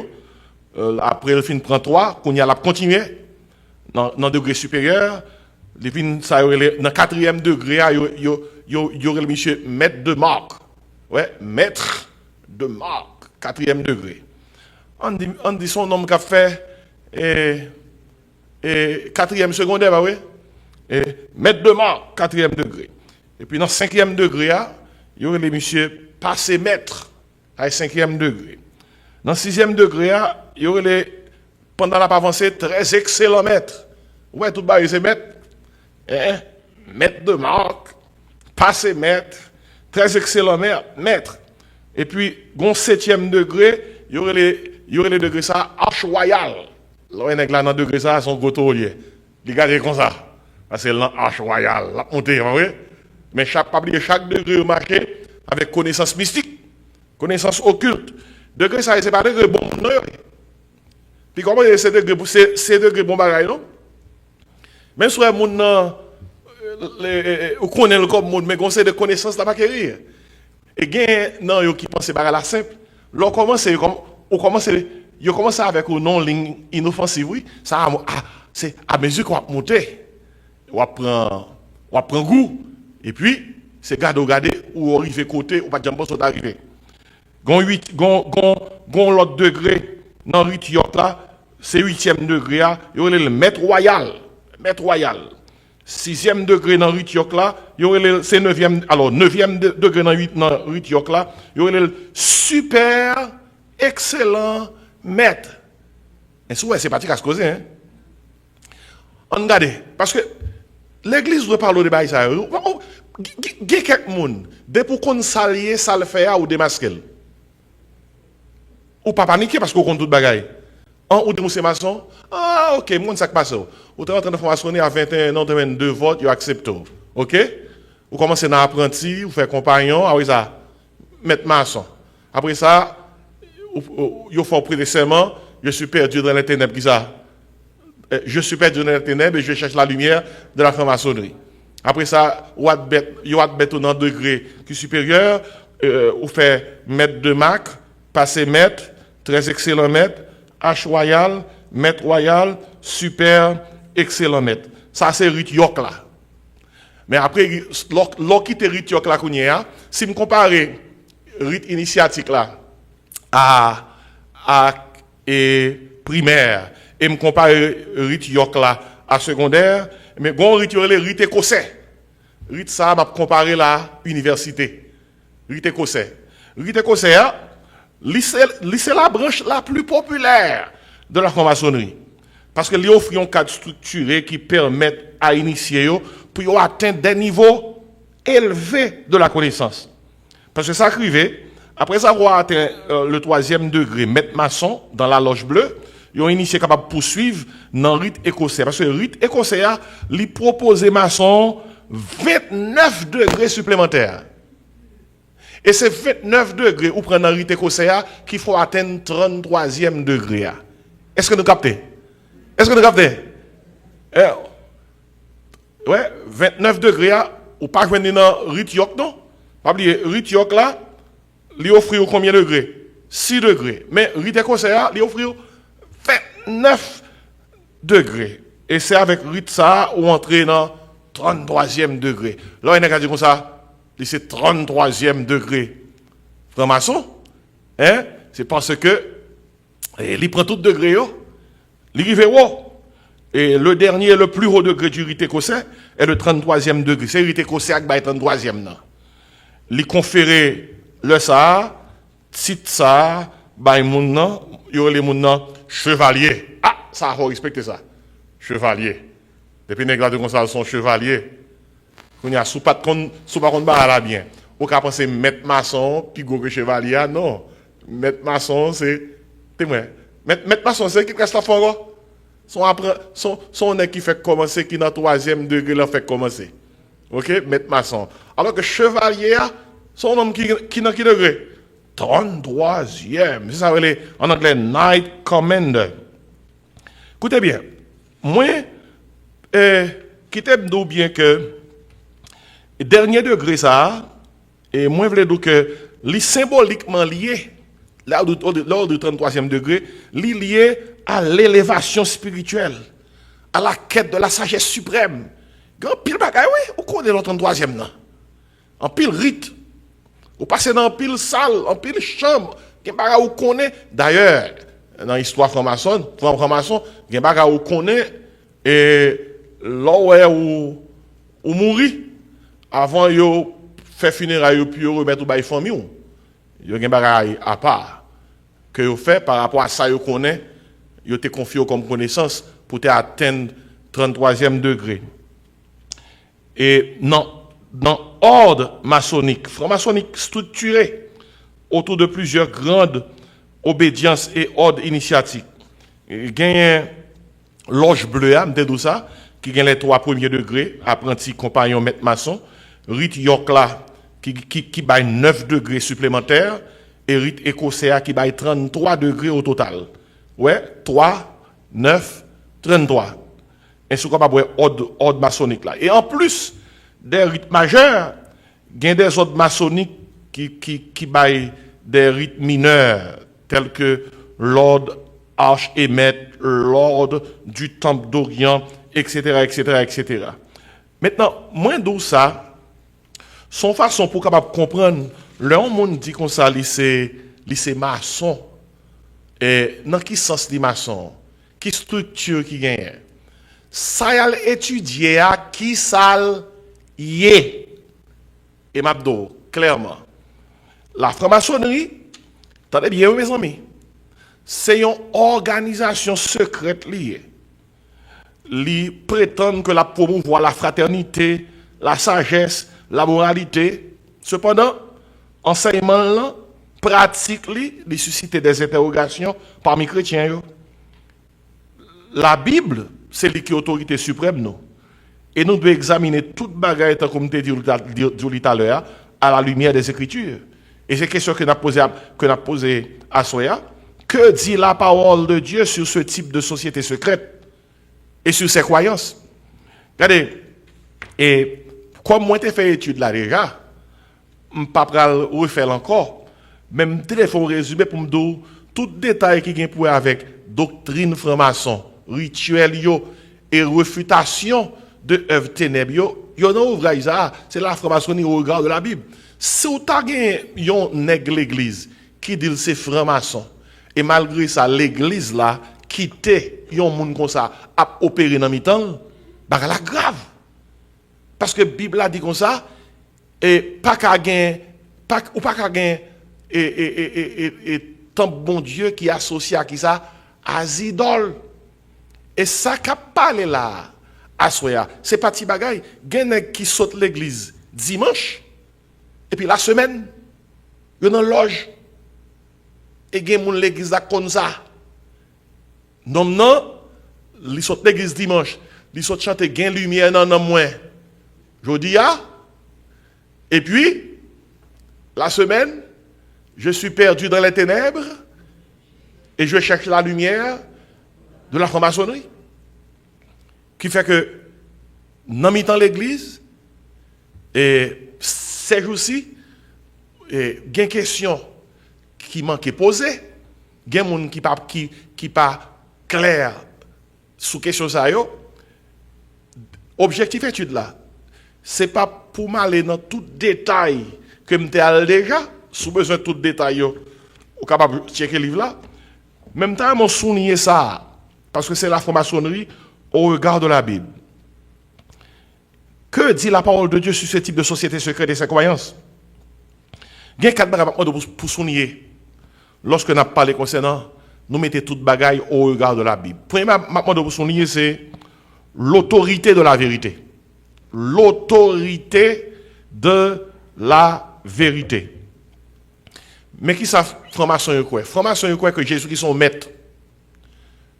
Après, il prend 3, qu'on y a la continuer dans le degré supérieur. Dans le 4e degré, il y aurait le monsieur maître de marque. Ouais, maître de marque, 4e degré. On dit son nom qui a fait et 4e secondaire, bah oui. Et maître de marque, 4e degré. Et puis dans 5e degré, il y aurait les messieurs passé maître à 5e degré. Dans 6e degré, il y aurait les, pendant la avancée, très excellent maître. Ouais, tout bas, c'est maître. Maître de marque, passé maître, très excellent maître. Et puis, dans 7e degré, il y aurait les degrés ça, arche royale. Là, on est là dans degré ça, son goto lié. Il garde comme ça. Parce que l'arche royale, la montée, vous voyez? Mais chaque degré marqué avec connaissance mystique, connaissance occulte. Degré ça, c'est pas degré bon, non? Puis comment c'est degré bon bagaille, non? Même si les gens connaissent comme monde, mais on sait de connaissances là pas rire. Et gain non qui pense par la simple. Là on commence avec une non ligne inoffensive, oui. Ça c'est à mesure qu'on va monter, on prend goût et puis c'est garder où arriver côté ou pas jamais pas arriver. Gon l'autre degré dans rite yok là, c'est 8e degré là, il y a le maître royal. 6e degré dans rite yok là, c'est 9e, alors 9e degré dans rite yok là, il y a le super excellent maître. Et c'est pas à se causer, hein. On regarde, parce que l'église doit parler de bail ça. Il y a quelques monde, dès pour qu'on s'allie, ça le fait ou démasquer. Ou pas paniquer parce qu'on compte tout bagaille. Ou de c'est maçon, ok, moun ça passe. Ou t'es en train de formationner à 21 ans, 22 votes, you accepte. Ok? Ou commencez dans apprenti, ou fait compagnon, après ça, mettre maçon. Après ça, vous faites près de serment, je suis perdu dans les ténèbres, qui ça? Je suis perdu dans les ténèbres et je cherche la lumière de la franc-maçonnerie. Après ça, vous êtes bête dans un degré qui est supérieur, vous faites maître de marque, passé maître, très excellent maître, H royal, maître royal, super, excellent maître. Ça, c'est rite yok là. Mais après, l'occité rite yok là qu'on y a, si je compare rite initiatique là à primaire, et je compare rite yok là à secondaire, mais bon, rite écossais. Rite ça, je compare la université. Rite écossais. Rite écossais, c'est la branche la plus populaire de la franc-maçonnerie. Parce que lui offre un cadre structuré qui permet à initier pour atteindre des niveaux élevés de la connaissance. Parce que ça arrivait, après avoir atteint le 3e degré, maître maçon dans la loge bleue, ils ont initié capable de poursuivre dans le rite écossais. Parce que le rite écossais, lui proposait maçon 29 degrés supplémentaires. Et c'est 29 degrés ou prendre un rite écossais qu'il faut atteindre 33e degré. Est-ce que nous captez? Ouais, 29 degrés ou pas venir dans rite yok non? Pas oublier rite yok là, lui offrir combien de degrés? 6 degrés. Mais rite écossais lui offrir 29 degrés. Et c'est avec rite ça ou entrer dans 33e degré. Là on a dit comme ça. C'est 33e degré. Franc-maçon, hein? C'est parce que il prend tout degré, il arrive haut. Et le dernier, le plus haut degré du rite écossais est le 33e degré. C'est le rite écossais qui est 33e. Il confère le ça, titre ça, il y a les gens chevalier. Ah, ça, il faut respecter ça. Chevalier. Depuis que les gens sont chevaliers. On a sous pas contre là bien. Ou qu'à penser maître maçon puis gros chevalier non. Maître maçon c'est témoin. Maître maçon c'est qui casse la fort. Son qui fait commencer qui dans 3e degré là fait commencer. OK, maître maçon. Alors que chevalier son homme qui dans quel degré 33e. C'est ça en anglais Knight Commander. Écoutez bien. Moi, qui t'aime d'où bien que dernier degré ça, et moi je veux dire que les symboliquement lié, lors du 33e degré, lié à l'élévation spirituelle, à la quête de la sagesse suprême. Grand pile bagaille, oui, on connaît le 33e là. En pile rite, ou passer dans pile salle, en pile chambre, gen bagaille ou connaît. D'ailleurs, dans l'histoire franc-maçon, gen bagaille ou connaît et là où mourir avant yo faire funérailles puis remettre au bail famille. Yo gen bagaille à part que yo fait par rapport à ça yo connaît, yo te confié comme connaissance pour te atteindre 33e degré. Et dans ordre maçonnique, franc-maçonnique structuré autour de plusieurs grandes obédiences et ordres initiatiques. Il y a loge bleue, tout ça, qui a les 3 premiers degrés, apprenti, compagnon, maître maçon, rite York là, qui baille 9 degrés supplémentaires, et rite écossais qui baille 33 degrés au total. Ouais, 3, 9, 33. Et ce qu'on va voir ordre maçonnique là. Et en plus des rites majeurs, il y a des ordres maçonniques qui baillent des rites mineurs, tels que l'ordre archimètre, l'ordre du temple d'Orient, etc., etc., etc. Maintenant, moins d'où ça, son façon pour capable comprendre, le monde dit qu'on ça, c'est maçon. Et dans quel sens les maçons? Quelle structure qui gagne? Ça y a étudié à qui ça y est. Et m'abdo, clairement. La franc-maçonnerie, attendez bien mes amis, c'est une organisation secrète liée. Ils prétendent que la promouvoir la fraternité, la sagesse, la moralité. Cependant, enseignement là, pratique li suscite des interrogations parmi les chrétiens. La Bible, c'est lui qui est l'autorité suprême, nous. Et nous devons examiner toute bagaille, comme tu dit tout à l'heure, à la lumière des Écritures. Et c'est une question que nous avons posée à Soya. Que dit la parole de Dieu sur ce type de société secrète et sur ses croyances? Regardez, et comme moi, j'ai fait étude là déjà, je ne vais pas refaire encore, même téléphone résumé pour me dire tout détail qui est pour avec doctrine franc-maçon, rituel et réfutation de œuvres ténèbres. Il y a un ouvrage, c'est la franc-maçonnerie au regard de la Bible. Si vous avez un nègre l'église qui dit que c'est franc-maçon, et malgré ça, l'église là, quitte un monde comme ça, à opérer dans le temps, c'est la grave. Parce que la Bible a dit comme ça, et pas qu'à gagner, et tant bon Dieu qui associe à qui ça, à idoles. Et ça qu'a parlé là, à Soya, c'est pas petit bagaille. Gen qui saute l'église dimanche, et puis la semaine, il y a une loge. Et gen moun l'église comme ça. Non, ils saute l'église dimanche, ils saute chanter gen lumière dans moins. Jodi a, et puis, la semaine, je suis perdu dans les ténèbres, et je cherche la lumière de la franc-maçonnerie. Qui fait que, dans mi-temps l'église, et ces jours-ci, il y a une question qui manque posée, il y a des gens qui pas clair sur question ça. Objectif étude là, c'est pas pour m'aller dans tout détail que je allé déjà, sous besoin de tout détail, ou capable de checker le livre là. Même temps, je souligné ça, parce que c'est la franc-maçonnerie au regard de la Bible. Que dit la parole de Dieu sur ce type de société secrète et ses croyances? Il y a 4 bagages pour souligner. Lorsque nous parlons concernant, nous mettons toute bagaille au regard de la Bible. Premier pour souligner, c'est l'autorité de la vérité. L'autorité de la vérité. Mais qui savent franc-maçon quoi? Franc-maçon quoi que Jésus-Christ son maître.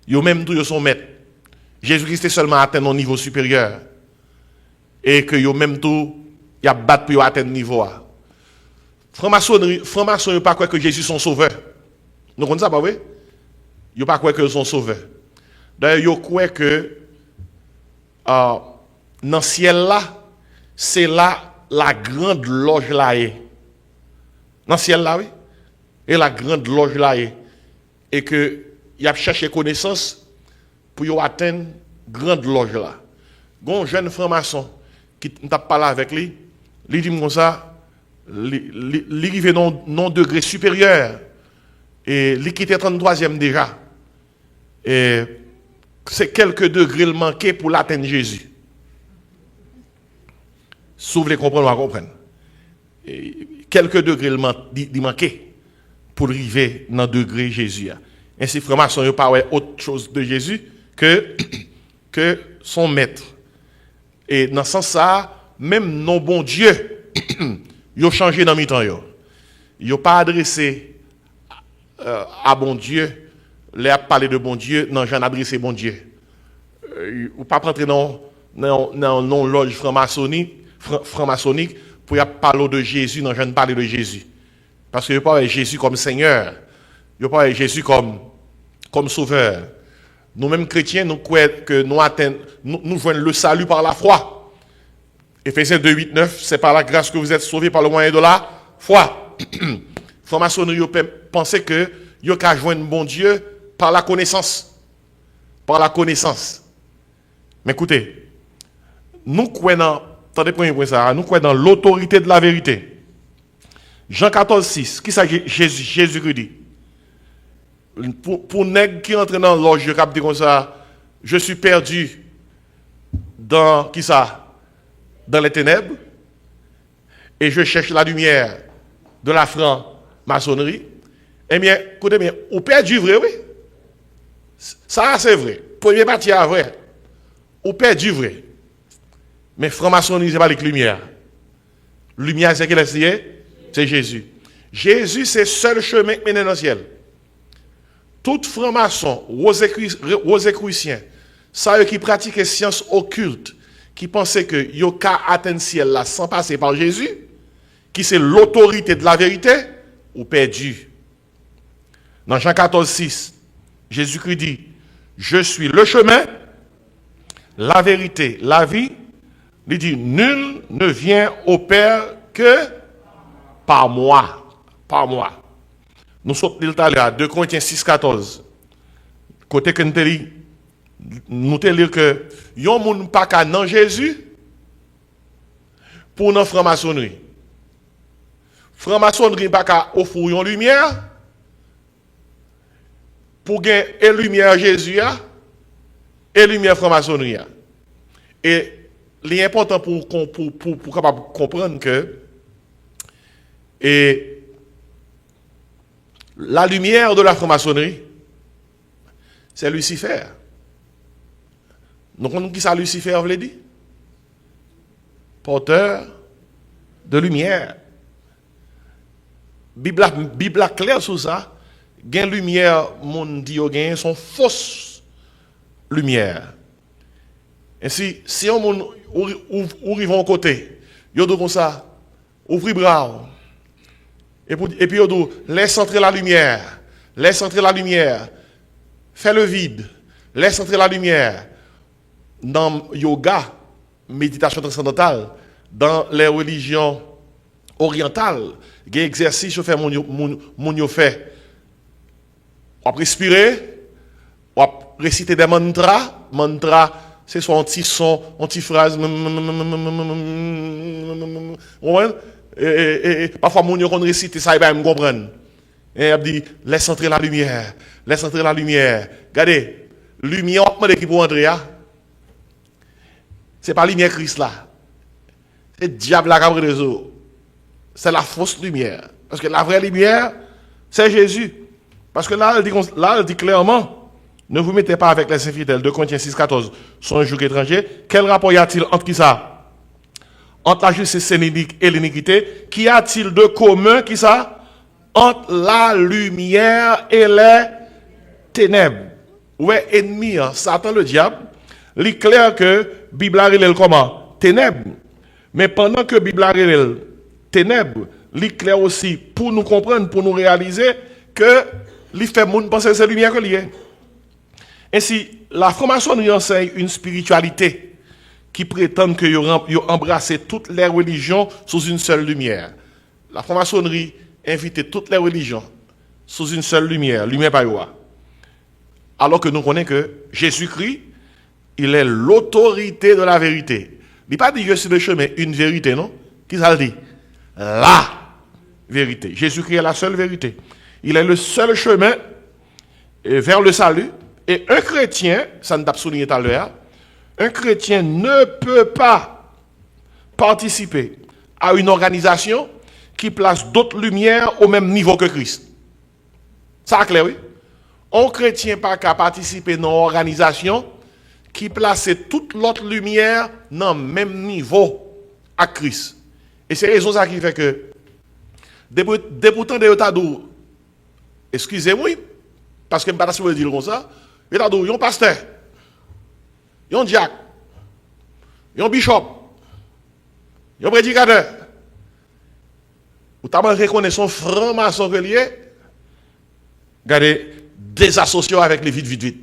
Yo même tout yo son maître. Jésus-Christ est seulement atteint un niveau supérieur. Et que yo même tout y a battre pour atteindre niveau. Franc-maçon yo pas quoi que Jésus son sauveur. Nous connaissons ça pas vrai? Yo pas quoi que son sauveur. D'ailleurs yo croit que dans le ciel là, c'est là la grande loge là est. Dans le ciel là, oui. Et la grande loge là est. Et que il a cherché connaissance pour atteindre grande loge là. Gon jeune franc-maçon qui t'a parlé avec lui, lui dit comme ça, il arrive non degré supérieur et il quittait 33e déjà. Et c'est quelques degrés le manqué pour l'atteindre Jésus. Si vous voulez comprendre, on va comprendre. Et quelques degrés il manquait pour arriver dans le degré Jésus. Ainsi, franc-maçon, il n'y a pas autre chose de Jésus que son maître. Et dans ce sens-là, même non bon Dieu, il a changé dans le temps. Il n'a pas adressé à bon Dieu, il a parlé de bon Dieu, non, j'en adressé bon Dieu. Il ne pas rentrer dans loge franc-maçonnique pour parler de Jésus, non, je ne parle de Jésus. Parce qu'il n'y a pas Jésus comme Seigneur, il n'y a pas Jésus comme Sauveur. Nous-mêmes chrétiens, nous croyons que nous voyons le salut par la foi. Éphésiens 2, 8, 9, c'est par la grâce que vous êtes sauvés par le moyen de la foi. Franc-maçonnerie pensez que vous pouvez joindre bon Dieu par la connaissance. Par la connaissance. Mais écoutez, nous croyons nous croyons dans l'autorité de la vérité. Jean 14, 6, qui ça Jésus dit? Pour nèg qui entre dans l'orge, je capte comme ça, je suis perdu dans qui ça? Dans les ténèbres, et je cherche la lumière de la franc-maçonnerie. Eh bien, écoutez bien, ou perdu vrai, oui. Ça, c'est vrai. Premier partie est vrai. Ou perdu vrai. Mais franc-maçonnerie, c'est pas avec lumière. Lumière, c'est qui est? C'est Jésus. Jésus, c'est le seul chemin qui mène dans le ciel. Tout franc-maçon, rosicrucien, ça qui pratiquent les sciences occultes, qui pensaient que yo ka atteindre le ciel là sans passer par Jésus, qui c'est l'autorité de la vérité, ou perdu. Dans Jean 14, 6, Jésus-Christ dit, je suis le chemin, la vérité, la vie. Il dit, nul ne vient au Père que par moi. Par moi. Nous sommes à 2 Corinthiens 6, 14. Côté que nous te lire que yon moun pas ka nan Jésus pour nan franc-maçonnerie. Franc-maçonnerie pas ka offrir yon lumière pour gagner et lumière Jésus et lumière franc-maçonnerie. Et l'important pour capable comprendre que et la lumière de la franc-maçonnerie, c'est Lucifer. Donc, qui ça Lucifer veut dire? Porteur de lumière. Bible claire sur ça. Gain lumière, mon Dieu, gain son fausse lumière. Ainsi, si on ouvre un côté, yo do comme ça, ouvre bras. Et puis yo do laisse entrer la lumière, laisse entrer la lumière. Fais le vide, laisse entrer la lumière. Dans yoga, méditation transcendantale, dans les religions orientales, il y a des exercices que mon fait. On va respirer, on va réciter des mantras. Mantra, c'est soit un petit son, une petite phrase. Et parfois, mon yon récite ça, il va me comprendre. Et il dit, laisse entrer la lumière, laisse entrer la lumière. Regardez, lumière, on va qui pour entrer. Ce n'est pas la lumière Christ là. C'est le diable la cabre des eaux. C'est la fausse lumière. Parce que la vraie lumière, c'est Jésus. Parce que là, elle dit clairement, ne vous mettez pas avec les infidèles. 2 Corinthiens 6, 14, sont un joug étranger. Quel rapport y a-t-il entre qui ça? Entre la justice et l'iniquité. Qu'y a-t-il de commun, qui ça? Entre la lumière et les ténèbres. Ouais, ennemi, Satan le diable. Il est clair que Bible a révélé comment? Ténèbres. Mais pendant que Bible a révélé ténèbres, il est clair aussi pour nous comprendre, pour nous réaliser que il fait monde penser que c'est lumière que lié. Ainsi, la franc-maçonnerie enseigne une spiritualité qui prétendent qu'ils ont embrassé toutes les religions sous une seule lumière. La franc-maçonnerie invite toutes les religions sous une seule lumière, lumière par quoi? Alors que nous connaissons que Jésus-Christ, il est l'autorité de la vérité. Il n'est pas dit je suis le chemin, une vérité, non? Qui ça le dit? La vérité. Jésus-Christ est la seule vérité. Il est le seul chemin vers le salut. Et un chrétien, ça nous a souligné tout à l'heure, un chrétien ne peut pas participer à une organisation qui place d'autres lumières au même niveau que Christ. Ça clair, oui? Un chrétien pas qu'à participer dans une organisation qui place toute l'autre lumière dans le même niveau à Christ. Et c'est raison ça qui fait que pourtant de Yotadou, excusez-moi, parce que je ne sais pas si vous dire comme ça, Yotadou, il y a un pasteur, il y a un diacre, il y a un bishop, il y a un prédicateur. Vous avez reconnu son franc-maçon relié, regardez, désassocié avec les vite.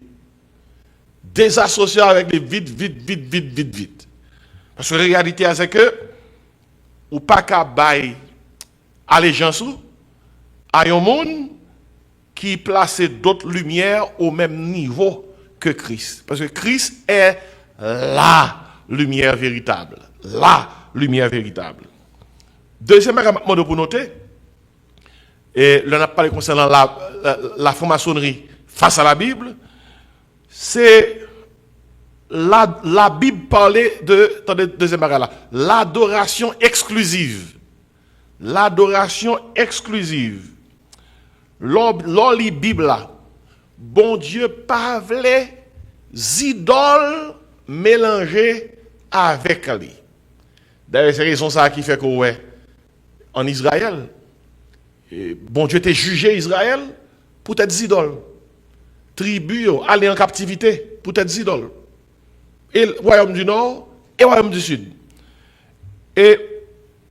Désassocié avec les vite. Parce que la réalité, c'est que, ou pas qu'à bailler allégeance à un monde qui place d'autres lumières au même niveau que Christ. Parce que Christ est la lumière véritable. La lumière véritable. Deuxième élément pour noter, et l'on a parlé concernant la franc-maçonnerie face à la Bible, c'est la Bible parlait de, attendez, deuxième élément là, l'adoration exclusive. L'adoration exclusive. Lors les Bibles là, bon Dieu pas voulait idoles mélangées avec lui. D'ailleurs, c'est raison ça qui fait que ouais, en Israël, bon Dieu t'a jugé Israël pour être idoles. Tribus aller en captivité pour être idoles. Et le royaume du Nord et le royaume du Sud. Et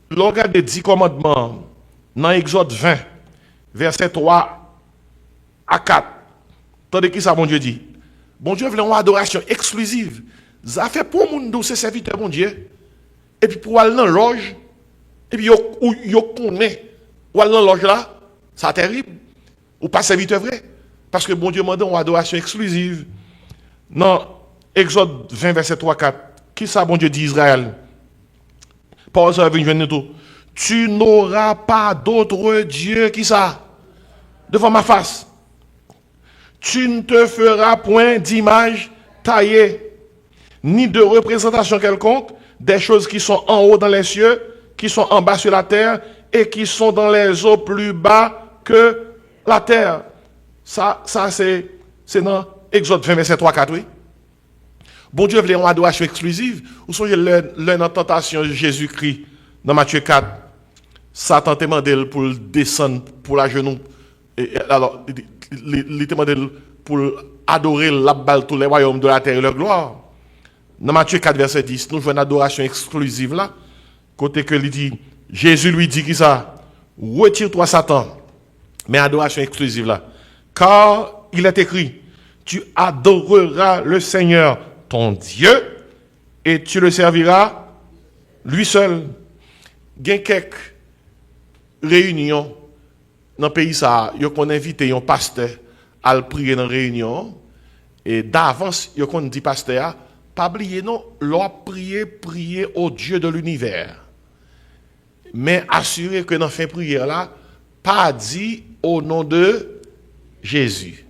l'on regarde les 10 commandements dans Exode 20, verset 3 à 4. Tandis que ça, bon Dieu dit, bon Dieu voulait une adoration exclusive. Ça fait pour mon dos, ses serviteurs, bon Dieu. Et puis pour aller dans la loge, et puis yo connaît, ou aller dans la loge là, c'est terrible. Ou pas serviteur vrai. Parce que bon Dieu m'a donné une adoration exclusive. Dans Exode 20, verset 3 4. Qui ça, bon Dieu dit Israël? Paul ça vient de tout. Tu n'auras pas d'autre Dieu qui ça devant ma face. Tu ne te feras point d'image taillée, ni de représentation quelconque des choses qui sont en haut dans les cieux, qui sont en bas sur la terre et qui sont dans les eaux plus bas que la terre. Ça c'est dans Exode 20, verset 3, 4, oui. Bon Dieu voulait une adoration exclusive. Ou songez l'un tentation de Jésus-Christ dans Matthieu 4. Satan t'a demandé pour descendre pour la genou. Alors, il t'a demandé pour adorer la balle tous les royaumes de la terre et leur gloire. Dans Matthieu 4, verset 10, nous jouons une adoration exclusive là. Côté que il dit, Jésus lui dit qui ça? Retire-toi Satan. Mais adoration exclusive là. Car il est écrit, tu adoreras le Seigneur ton Dieu et tu le serviras lui seul. Il y a quelques réunions dans le pays, ils ont invité un pasteur à prier dans la réunion. Et d'avance, ils ont dit pasteur, pas oublier non, leur prier au Dieu de l'univers. Mais assurer que dans la fin de prière là, pas dit au nom de Jésus.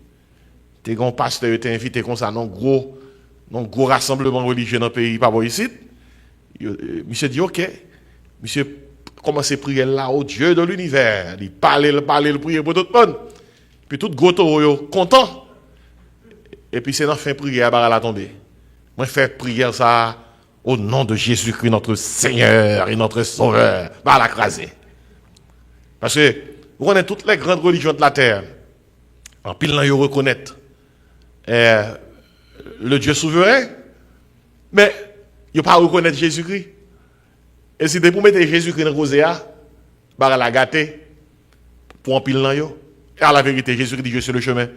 T'es un pasteur qui invité comme ça dans gros rassemblement religieux dans le pays, pas ici. Monsieur dit ok, monsieur commence à prier là au Dieu de l'univers. Il parle, le prier pour tout le monde. Puis tout gros taureau content. Et puis c'est dans la fin de prière, à la tomber. Moi, fais prière ça au nom de Jésus-Christ, notre Seigneur et notre Sauveur, par la craser. Parce que vous connaissez toutes les grandes religions de la terre. En pile, là, ils reconnaissent le Dieu souverain, mais ils ne pas reconnaître Jésus-Christ. Et si vous mettre Jésus-Christ dans le roséa, bah la gâter pour en pile là yo. Et à la vérité, Jésus dit Dieu c'est le chemin.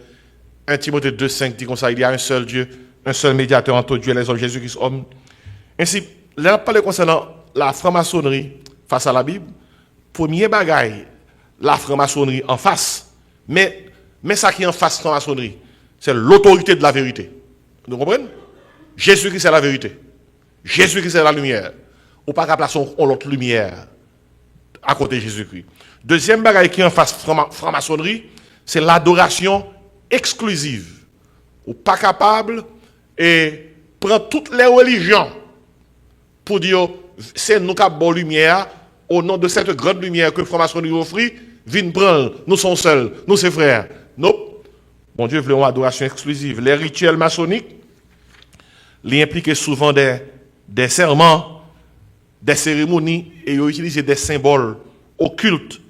1 Timothée 2,5 dit comme ça, il y a un seul Dieu, un seul médiateur entre Dieu et les hommes, Jésus-Christ homme. Ainsi, là, parler concernant la franc-maçonnerie face à la Bible, premier bagaille, la franc-maçonnerie en face, mais ça qui est en face de la franc-maçonnerie, c'est l'autorité de la vérité. Vous comprenez? Jésus-Christ c'est la vérité. Jésus-Christ c'est la lumière. Ou pas qu'à placer l'autre lumière à côté de Jésus-Christ. Deuxième bagaille qui est en face de la franc-maçonnerie, c'est l'adoration exclusive. Ou pas capable et prendre toutes les religions pour dire c'est nous qui avons bonne lumière au nom de cette grande lumière que la franc-maçonnerie offre, viens prendre, nous sommes seuls, nous sommes frères. Non. Bon Dieu veut une adoration exclusive. Les rituels maçonniques, ils impliquent souvent des serments, des cérémonies et ils utilisent des symboles occultes.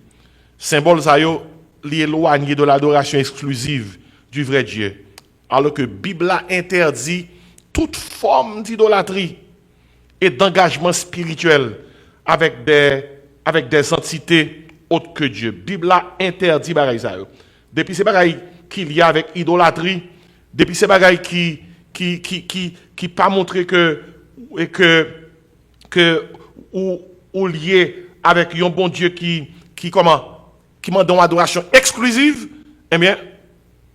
Symboles ça li éloignés de l'adoration exclusive du vrai Dieu. Alors que la Bible interdit toute forme d'idolâtrie et d'engagement spirituel avec des entités autres que Dieu. La Bible interdit bagaille ça. Depuis ces bagailles qu'il y a avec idolâtrie, depuis ces bagailles qui pas montré que ou lié avec un bon Dieu qui m'a donné une adoration exclusive, eh bien, la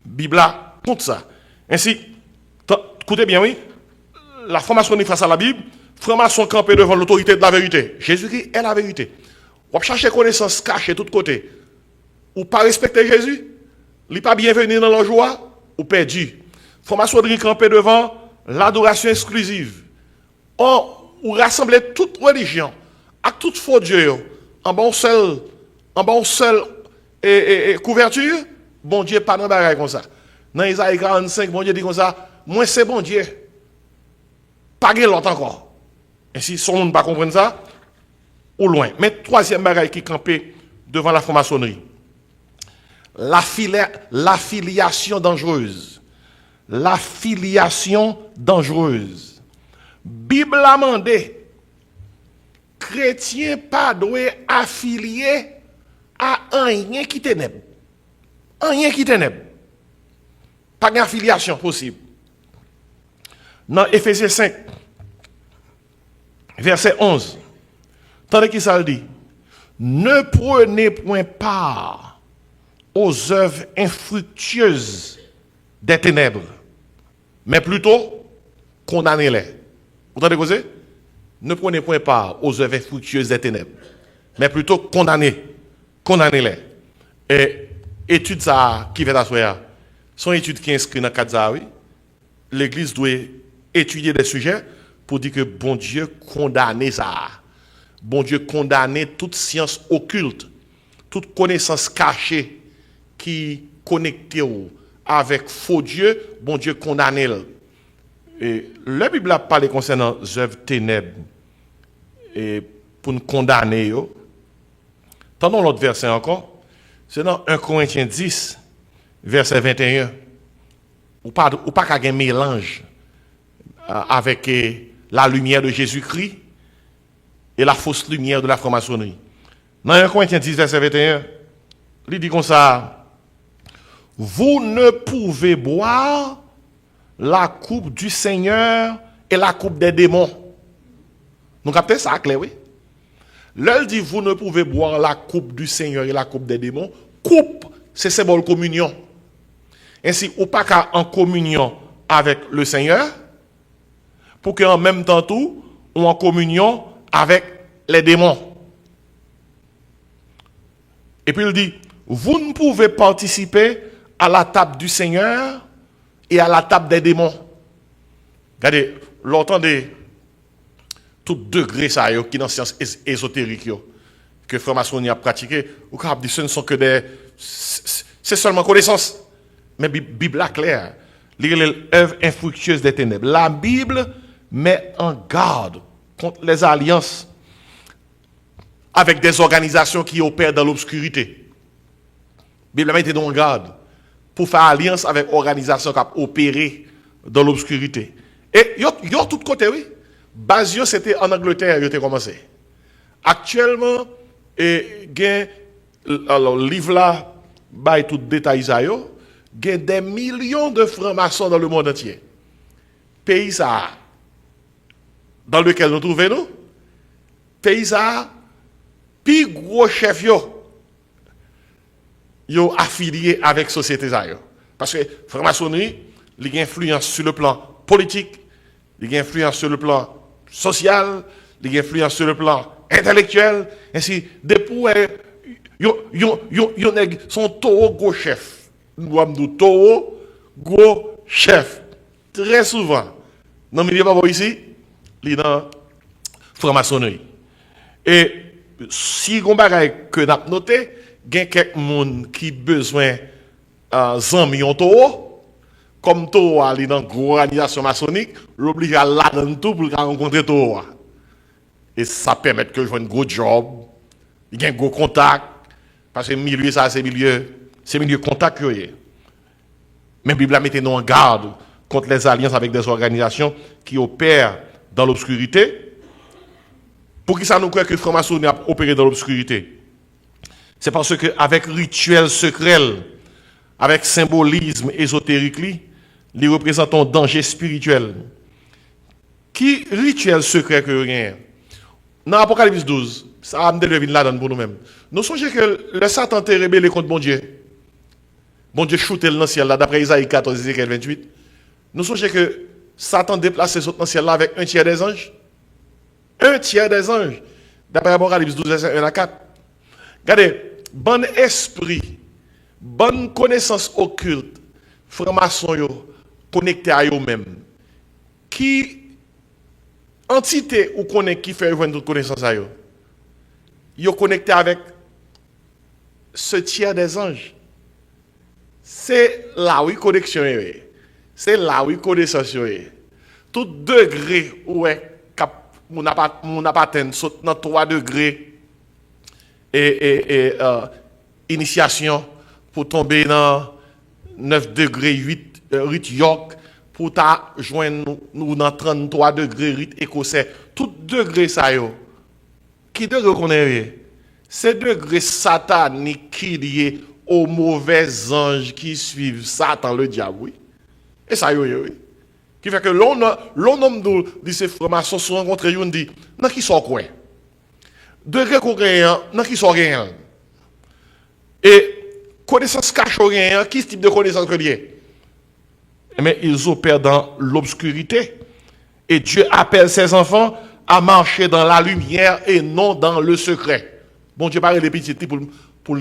Bible compte ça. Ainsi, écoutez bien, oui, la franc-maçonnerie face à la Bible, franc-maçon campé devant l'autorité de la vérité. Jésus-Christ est la vérité. On chercher connaissance cachée de tous côtés. Ou pas respecter Jésus, il n'est pas bienvenu dans la joie, ou perdu. Franc-maçonnerie campé devant l'adoration exclusive. Ou rassembler toute religion, à toute faux Dieu, en bon seul couverture, bon Dieu pas dans bagaille comme ça. Dans Isaïe 45, bon Dieu dit comme ça, moi c'est bon Dieu. Pas l'autre encore. Et si son monde ne pas comprendre ça, ou loin. Mais troisième bagaille qui campait devant la franc-maçonnerie. L'affiliation dangereuse. L'affiliation dangereuse. Bible a demandé, chrétien pas doit affilier à rien qui ténèbre. Rien qui ténèbre. Pas d'affiliation possible. Dans Éphésiens 5, verset 11, tandis qu'il ça dit, ne prenez point part aux œuvres infructueuses des ténèbres, mais plutôt condamnez-les. Vous entendez quoi c'est? Ne prenez point part aux œuvres infructueuses des ténèbres, mais plutôt condamnez-les. Et étude ça qui fait la son étude qui est inscrite dans 4 oui. L'Église doit étudier des sujets pour dire que bon Dieu condamne ça. Bon Dieu condamne toute science occulte, toute connaissance cachée qui connectée avec faux Dieu, bon Dieu condamne. Et la Bible a parlé concernant les œuvres ténèbres et pour nous condamner. Tendons l'autre verset encore. C'est dans 1 Corinthiens 10, verset 21. Ou pas qu'à un mélange avec la lumière de Jésus-Christ et la fausse lumière de la franc-maçonnerie. Dans 1 Corinthiens 10, verset 21, il dit comme ça, vous ne pouvez boire la coupe du Seigneur et la coupe des démons. Nous captez ça, clair, oui? L'elle dit, vous ne pouvez boire la coupe du Seigneur et la coupe des démons. Coupe, c'est symbole communion. Ainsi, ou pas qu'à en communion avec le Seigneur, pour qu'en même temps tout, ou en communion avec les démons. Et puis il dit, vous ne pouvez participer à la table du Seigneur et à la table des démons. Regardez, l'entendez tout degré ça qui dans la science ésotérique que franc-maçonnerie a pratiqué, ou quand dit ce ne sont que c'est seulement connaissance. Mais la Bible est claire. L'œuvre infructueuse des ténèbres. La Bible met en garde contre les alliances avec des organisations qui opèrent dans l'obscurité. La Bible met en garde pour faire alliance avec des organisations qui opèrent dans l'obscurité. Et il y a tout côté, oui. Basio, c'était en Angleterre, il a commencé. Actuellement, alors, le livre là, bah, tout détail, il y a des millions de francs-maçons dans le monde entier. Pays ça, dans lequel nous trouvons nous, pays ça, plus gros chef yo affilié avec société ça yo. Parce que franc-maçonnerie, il y a influence sur le plan politique, il y a influence sur le plan social, il y a influence sur le plan intellectuel, ainsi depuis yo son taureau gros chef. Nous doit dire taureau gros chef. Très souvent dans le milieu pas ici, il est dans franc-maçonnerie. Et si on bagaille que n'a noté, il y a quelques monde qui besoin zami yon taureau, comme taureau ali dans gros organisation maçonnique, l'oblige à là dans tout pour rencontrer taureau. Et ça permet que je fasse un gros job, il y a un gros contact, parce que milieu ça c'est milieu contact que y. Mais la Bible a mis nous en garde contre les alliances avec des organisations qui opèrent dans l'obscurité. Pour qui ça nous croit que le franc-maçonnerie a opéré dans l'obscurité? C'est parce qu'avec rituel secret, avec symbolisme ésotérique, il représente un danger spirituel. Qui rituel secret que rien? Dans Apocalypse 12, ça a me devine là-dedans pour nous-mêmes. Nous songez que le Satan était rébellé contre bon Dieu. Bon Dieu shooté dans le ciel là, d'après Isaïe 14, Ézéchiel 28. Nous songez que Satan déplacé dans le ciel là avec un tiers des anges. Un tiers des anges. D'après Apocalypse 12, verset 1 à 4. Regardez, bon esprit, bonne connaissance occulte, franc-maçon connecté à eux-mêmes. Qui entité ou connaît qui fait une connaissance à eux? Ils sont connectés avec ce tiers des anges. C'est là où connexion est. C'est là où connaissance est. Tout degré où est on n'a pas atteint dans 3 degrés et initiation pour tomber dans 9 degrés 8 rite York pour ta joindre nous dans 33 degrés rite écossais. Tout degré ça yo. Qui degré qu'on est? C'est degré satanique qui lié aux mauvais anges qui suivent Satan le diable, oui. Et ça yo, oui. Qui fait que l'on dit ces francs-maçons se rencontrent et on dit, non qui sont quoi? Degré qu'on gagne, non qui sont rien. Et connaissance cache rien, qui type de connaissance que lié? Mais ils opèrent dans l'obscurité. Et Dieu appelle ses enfants à marcher dans la lumière et non dans le secret. Bon Dieu parle des petits pour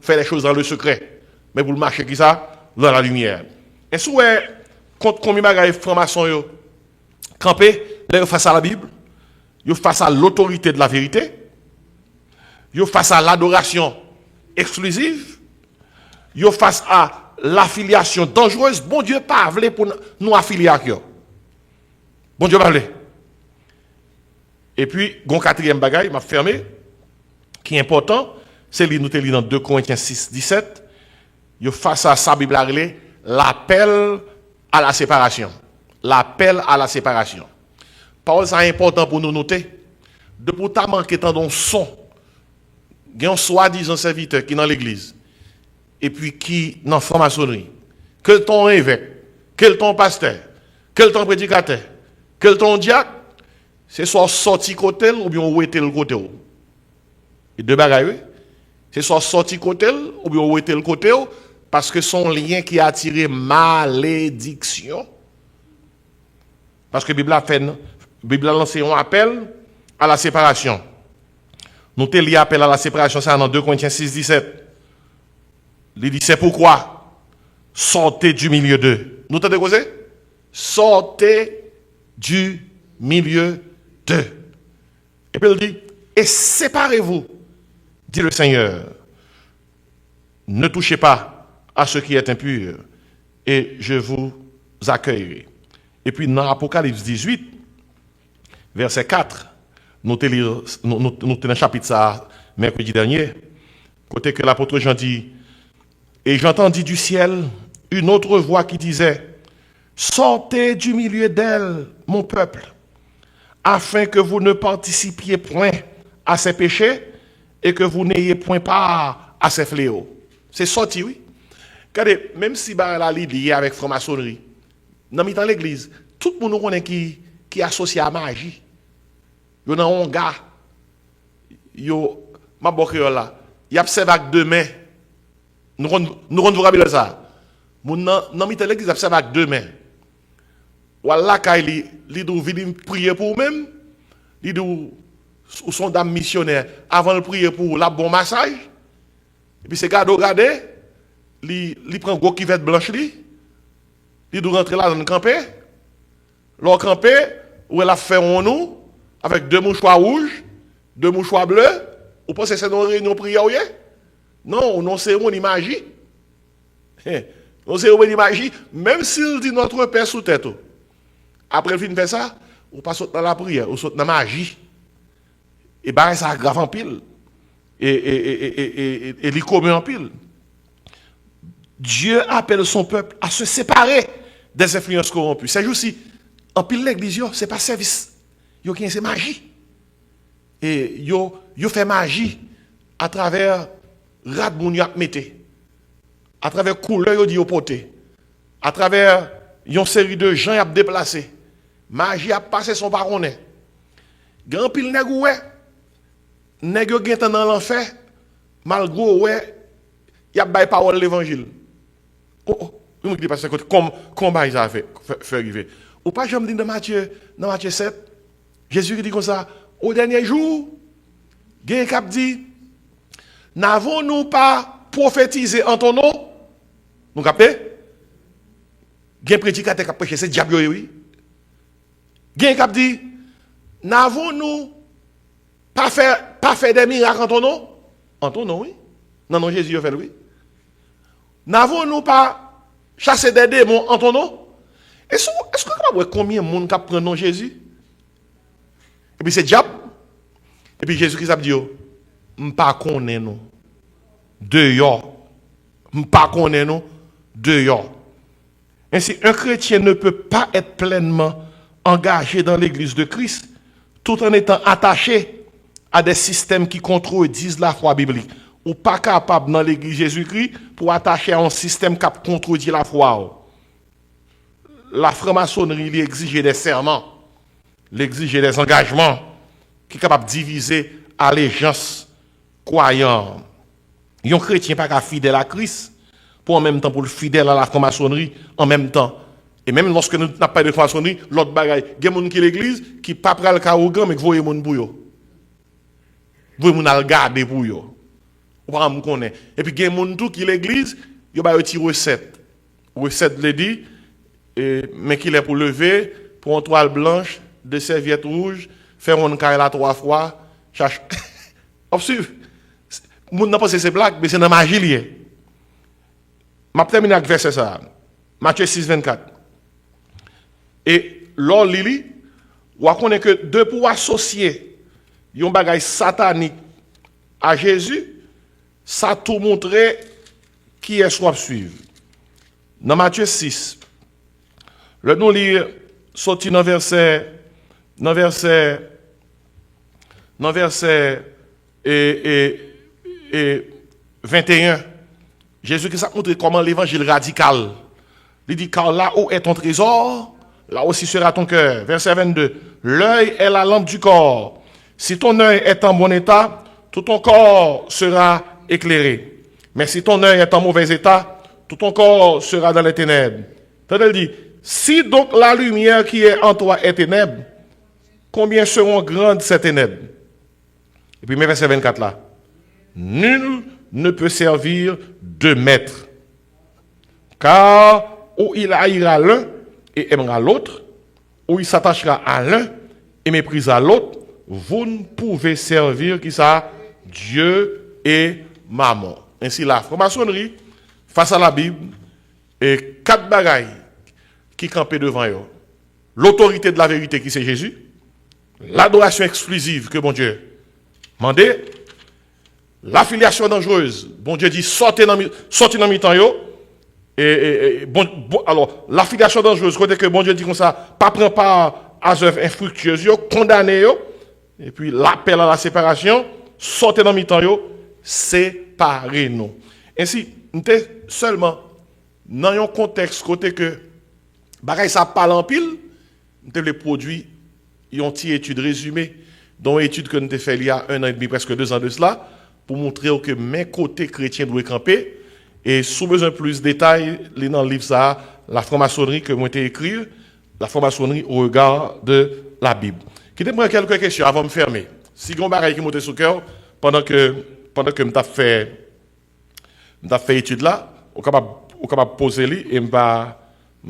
faire les choses dans le secret. Mais pour marcher qui ça? Dans la lumière. Et si vous contre combien de francs-maçons campés, face à la Bible, face à l'autorité de la vérité, face à l'adoration exclusive, face à l'affiliation dangereuse. Bon Dieu pas voulu pour nous affilier à eux. Bon Dieu pas voulu. Et puis, gon quatrième bagaille, m'a fermé, qui est important, c'est nous te dans 2 Corinthiens 6, 17, face à sa Bible l'appel à la séparation. L'appel à la séparation. Parole ça est important pour nous noter. De pour ta manquer tant d'un son, il y a un soi-disant serviteur qui est dans l'église, et puis qui dans la franc-maçonnerie. Quel ton évêque, quel ton pasteur, quel ton prédicateur, quel ton diacre, c'est soit sorti côté ou bien où était le côté. Et deux bagailles, c'est soit sorti côté ou bien où était le côté, parce que son lien qui a attiré malédiction. Parce que la Bible a lancé un appel à la séparation. Nous te lié appel à la séparation, c'est dans 2 Corinthiens 6, 17. Il dit, c'est pourquoi sortez du milieu d'eux. Nous t'avons causé? Sortez du milieu d'eux. Et puis il dit, et séparez-vous, dit le Seigneur. Ne touchez pas à ce qui est impur, et je vous accueillerai. Et puis dans Apocalypse 18, verset 4, nous tenons un chapitre ça mercredi dernier, côté que l'apôtre Jean dit, et j'entendis du ciel une autre voix qui disait, sortez du milieu d'elle, mon peuple, afin que vous ne participiez point à ses péchés et que vous n'ayez point part à ses fléaux. C'est sorti, oui. Regardez, même si la lié avec franc-maçonnerie, dans l'église, tout le monde connaît qui qui est associé à magie. Yo nan un gars, yo, ma boke là, y observe avec deux mains. Nous vous rappeler ça. Moun nan mi l'église observe avec deux mains. Voilà kay li dou vini prier pour même, li dou ou son dame missionnaire avant de prier pour la bon massage. Et puis c'est gado gade, li prend gros kivette blanche li dou rentrer là dans le campé. L'on campé où elle a fait en nous avec deux mouchoirs rouges, deux mouchoirs bleus. Vous pensez que c'est une réunion prière? Non, non, c'est une magie. Non, c'est une magie. Même s'il dit notre Père sous tête. Après, il finit de faire ça, on passe dans la prière, on saute dans la magie. Et bien, ça aggrave en pile. Et il commet en pile. Dieu appelle son peuple à se séparer des influences corrompues. C'est juste si, en pile l'église, ce n'est pas service. C'est magie. Et yo fait magie à travers rat moun yo mette, à travers couleur yo di yo poté, à travers une série de gens y a déplacé. Magie a passé son baronnet. Grand pile nèg ouais, nèg yo gen dans l'enfer, malgré ouais, y a bay parole l'évangile. Je me dis parce que comment ils a fait arriver. Ou pas jamais dit dans Matthieu 7, Jésus dit comme ça, au dernier jour, gen k'ap dit, n'avons-nous pas prophétisé en ton nom? Nous captez? Gen prédicateur qui prêché, c'est diable oui. Gen k'ap dit, n'avons-nous pas fait des miracles en ton nom? En ton nom, oui. Non, Jésus a fait oui. N'avons-nous pas chassé des démons en ton nom? Est-ce que vous voyez combien de monde qui prend nom Jésus? Et puis c'est diable. Et puis Jésus qui a dit, m'pa connaît nous. Dehors. M'pa connaît nous. Dehors. Ainsi, un chrétien ne peut pas être pleinement engagé dans l'église de Christ tout en étant attaché à des systèmes qui contredisent la foi biblique. Ou pas capable dans l'église Jésus-Christ pour attacher à un système qui contredit la foi. La franc-maçonnerie lui exige des serments, lui exige des engagements qui sont capables de diviser allégeance croyant. Un chrétien pas fidèle à Christ pour en même temps pour le fidèle à la franc-maçonnerie en même temps. Et même lorsque nous n'avons pas de franc-maçonnerie, l'autre bagaille, il y a des gens qui l'église qui pas pral carougan mais qui voyez mon pour yo. Voyez mon regarder pour yo. Ou pas me connaît. Et puis il y a des gens qui l'église, il y a des recettes. Recette le dit mais qu'il est pour lever, pour une toile blanche, de serviettes rouges, faire une carré là 3 fois, cherche. Observe. Moun n'a pas c'est blague, mais c'est dans magie lié. M'a terminé avec verset ça. Matthieu 6, 24. Et lors Lili, on connaît que deux pour associer un bagage satanique à Jésus, ça tout montrer qui est soit suivre. Dans Matthieu 6, le nous lire sorti dans verset et 21. Jésus qui a montré comment l'évangile radical. Il dit car là où est ton trésor, là aussi sera ton cœur. Verset 22. L'œil est la lampe du corps. Si ton œil est en bon état, tout ton corps sera éclairé. Mais si ton œil est en mauvais état, tout ton corps sera dans les ténèbres. Il dit, si donc la lumière qui est en toi est ténèbre, combien seront grandes ces ténèbres? Et puis, verset 24 là. Nul ne peut servir deux maîtres. Car ou il haïra l'un et aimera l'autre, ou il s'attachera à l'un et méprisera l'autre, vous ne pouvez servir qui ça? Dieu et Mammon. Ainsi la franc-maçonnerie, face à la Bible, et 4 bagailles qui campaient devant eux. L'autorité de la vérité qui c'est Jésus, l'adoration exclusive que bon Dieu mandé, l'affiliation dangereuse, bon Dieu dit sortez dans mi-temps yo, alors l'affiliation dangereuse, côté que bon Dieu dit comme ça, pas prendre part à œuvre infructueuse yo, condamné yo, et puis l'appel à la séparation, sortez dans mi-temps yo, séparez-nous. Ainsi, nous sommes seulement dans un contexte côté que bagaille ça parle en pile, nous devons les produits une petite étude résumée, dont une étude que nous avons fait il y a 1 an et demi, presque 2 ans de cela, pour montrer que mes côtés chrétiens doivent camper. Et sous besoin de plus de détails, dans le livre, ça, la franc-maçonnerie que moi j'ai écrit, la franc-maçonnerie au regard de la Bible. Qui te prend quelques questions avant de me fermer. Si vous avez qui monte sur le cœur, pendant que je fait étude là, vous êtes capable de poser les et je vais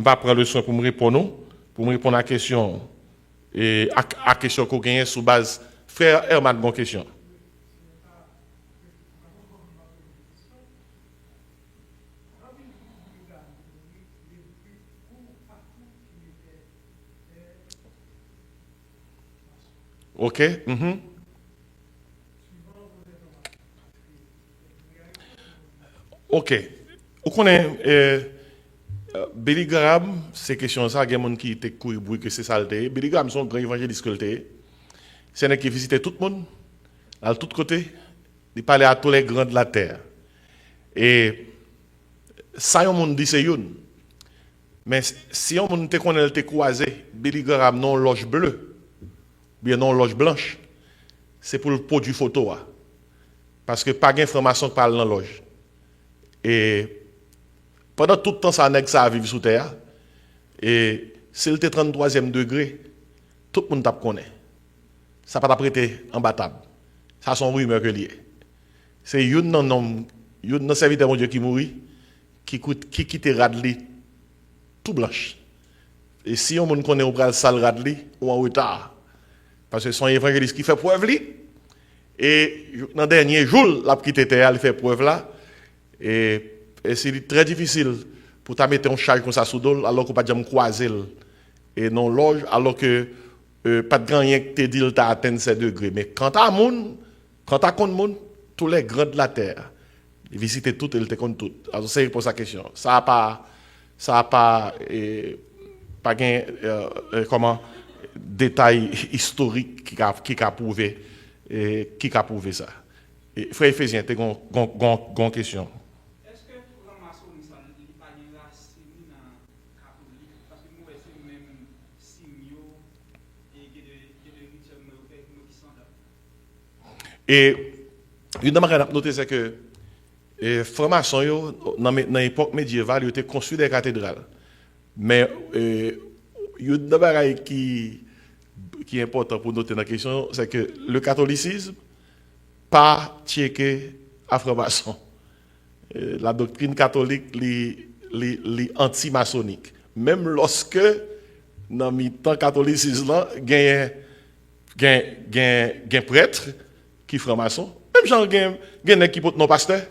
prendre le soin pour me répondre à la question et à la question qu'on gagne sous base. Frère Herman, bonne question. OK? OK. Vous connaissez Billy Graham, c'est question ça, il y a des gens qui étaient couru que c'est ça le thé. Billy Graham, son grand évangéliste que le thé. C'est un qui visitait tout le monde, à tous côtés. Il parlait à tous les grands de la terre. Et ça, on monde dit c'est une. Mais si on monde te connaît te croisé, Billy Graham non loge bleue, bien non loge blanche, c'est pour le produit photo. Parce que pas d'information qui parle dans la loge. Et pendant tout le temps, ça nèg ça vivre sous terre. Et s'il était 33e degré, tout le monde tape connaît. Ça pas prêté imbattable. Ça son rumeur que lié. C'est un serviteur de Dieu qui mourit, qui quitte Radley tout blanche. Et si on connaît au bras sale Radley ou en retard, parce que son évangéliste qui fait preuve li, et dans le dernier jour, il a quitté terre, il fait preuve là, et c'est très difficile pour ta mettre en charge comme ça sous dos, alors qu'on pas jamais croiser et non loge, alors que pas de grand rien que te dit que tu as atteint ces degrés. Mais quand tu as monde, tous les grands de la terre, visiter tout, il te compte tout. Alors c'est pour sa question. Ça a pas comment détail historique qui a prouvé ça. Et frère Ephésien, tu as une question. Est-ce que la maçonnerie, ça n'est pas une racine catholique? Parce que nous, c'est même signaux et il y a des rituels qui sont là. Et une chose que noté, c'est que les francs-maçons, dans l'époque médiévale, ils étaient construits des cathédrales. Mais il y a une chose qui est important pour noter dans la question, c'est que le catholicisme pas checké à franc-maçon. La doctrine catholique est anti-maçonnique. Même lorsque, dans le temps catholicisme, il y a un prêtre qui est franc-maçon. Même gens qui est qui porte non pasteur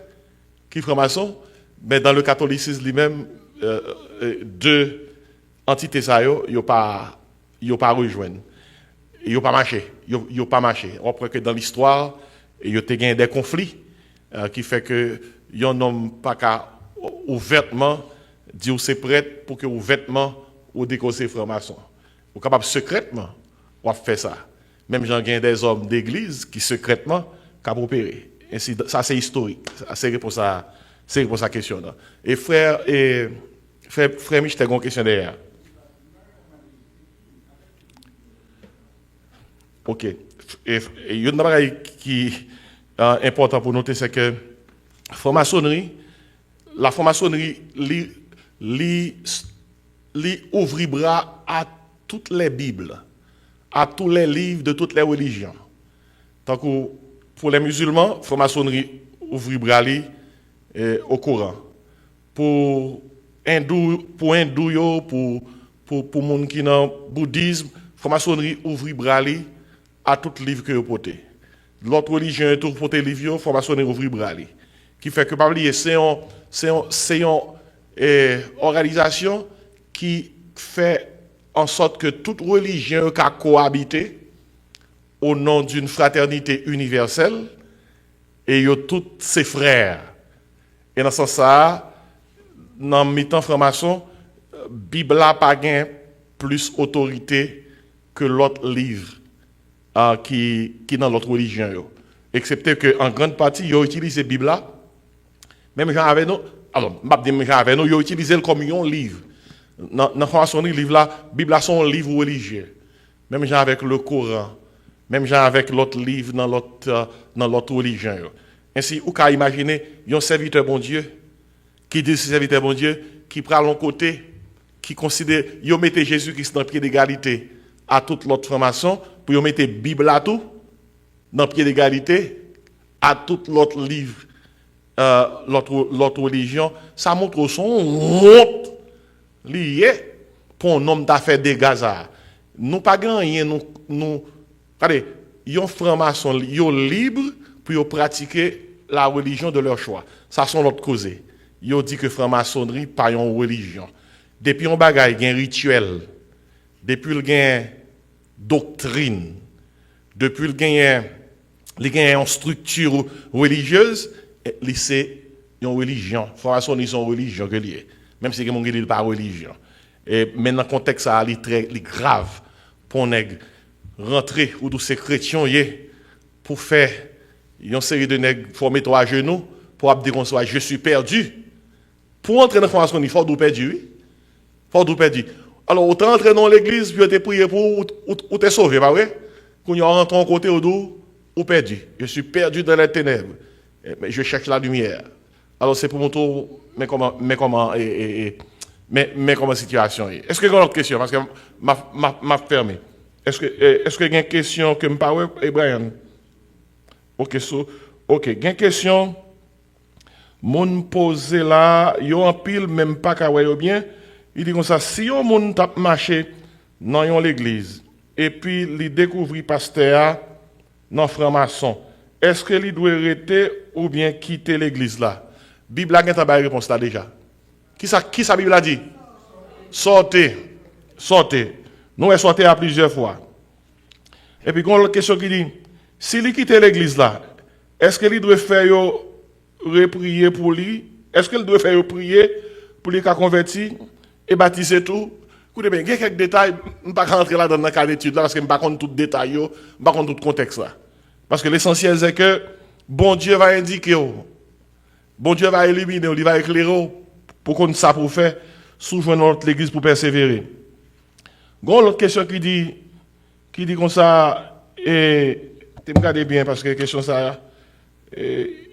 qui est franc-maçon. Mais dans le catholicisme lui-même, deux entités, ça, ils n'ont pas rejoint. Ils n'ont pas marché. Ils pas marché. On croit que dans l'histoire, il y a eu des conflits qui fait que yon n'ont pas qu'à ouvertement dire c'est prêtre pour que ouvertement ou décoser franc-maçon. Ou capable secrètement on fait ça. Même j'en gagne des hommes d'église qui secrètement cap opérer. Ainsi ça c'est historique. C'est pour ça question là. Et frère Mich, t'as une question derrière. OK. Et une chose qui est important pour noter, c'est que la franc-maçonnerie ouvre bras à toutes les Bibles, à tous les livres de toutes les religions. Tant que pour les musulmans, la franc-maçonnerie ouvre bras au Coran. Pour hindou, pour gens qui dans le bouddhisme, la franc-maçonnerie ouvre bras à tous les livres que vous portez. L'autre religion, tout pour les livres, la franc-maçonnerie ouvre bras. Qui fait que, c'est une organisation qui fait en sorte que toute religion a cohabité au nom d'une fraternité universelle et y a tous ses frères. Et dans ce sens-là, dans le temps franc-maçon, la Bible n'a pas plus autorité que l'autre livre qui dans l'autre religion. Excepté qu'en grande partie, ils ont utilisé la Bible là. Même Jean avec nous, alors, Jean avec nous, ils ont utilisé le comme un livre. Dans la franc-maçonnerie, la Bible là, c'est un livre religieux. même gens avec le Coran, même gens avec l'autre livre dans l'autre religion. Ainsi, vous pouvez imaginer un serviteur bon Dieu qui dit serviteur bon Dieu, qui prend l'autre côté, qui considère, ils mettent Jésus-Christ dans le pied d'égalité à toute l'autre formation, pour ils mettre Bible à tout, dans le pied d'égalité à tout l'autre livre, l'autre religion. Ça montre son honte lié pour un homme d'affaires de Gaza. Nous pas gagné, regardez, ils ont franc-maçon, ils sont libres pour pratiquer la religion de leur choix. Ça sont l'autre cause. Ils ont dit que franc-maçonnerie pas une religion. Depuis un bagage, il y a un rituel. Depuis il y a une doctrine. Depuis il y a une structure religieuse, c'est une religion. Franc-maçon, ils sont religion que lié. Même si ils ne pas religion. Et maintenant, le contexte est très grave pour nous rentrer ou tous ces chrétiens pour faire une série de nègres former toi à genoux pour dire qu'on soit je suis perdu. Pour entrer dans la formation, il faut nous perdu. Oui? Faut nous perdu. Alors, autant entrer dans l'église, puis te prier pour ou te sauver, pas vrai? Quand on rentre en côté ou perdu. Je suis perdu dans les ténèbres. Mais je cherche la lumière. Alors, c'est pour mon tour, mais comment la situation est. Est-ce que vous avez une autre question? Parce que m'a fermé. Est-ce que il y a une question que me parle, Brian? Ok, il y a une question. Moun pose là, yo en pile même pas ka wè yo bien. Il dit comme ça, si yon moun tap marché dans yon l'église et puis li découvri pasteur dans franc-maçon, est-ce que li doit rester ou bien quitter l'église là? Bible a gen ba réponse là déjà. Qui ça Bible a dit? Sortez. Nous est sorti à plusieurs fois. Et puis quand la question qui dit, si li quitte l'église là, est-ce que li doit faire yo reprier pour lui? Est-ce qu'il doit faire prier pour lui convertir et baptiser tout? Écoutez bien, il y a quelques détails, je ne vais pas rentrer là dans le cas d'étude parce que je ne vais pas connaître tout détail, je ne vais pas connaître tout contexte là. Parce que l'essentiel c'est que bon Dieu va indiquer, bon Dieu va illuminer, il va éclairer pour qu'on ça pour faire sous notre l'église pour persévérer. L'autre question qui dit comme ça, et tu me regardes bien parce que la question ça.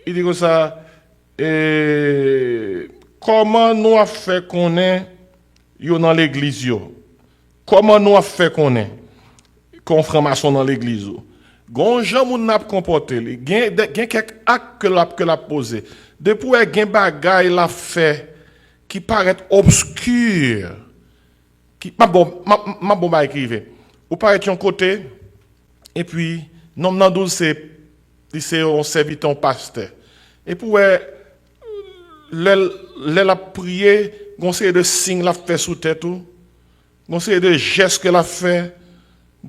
Il dit comme ça, comment nous avons fait qu'on est dans l'église? Comment nous avons fait qu'on est franc-maçon dans l'église? Gon gens moun n'a comporté, gen quelques actes que l'a posé. Depuis gen bagay l'a fait qui paraît obscur. Qui ma bon écrivé. Ou paraît un côté et puis non nan 12 c'est un serviteur pasteur. Et pour la prier, on sait de signes la fait sous tête tout. On sait de gestes que la fait.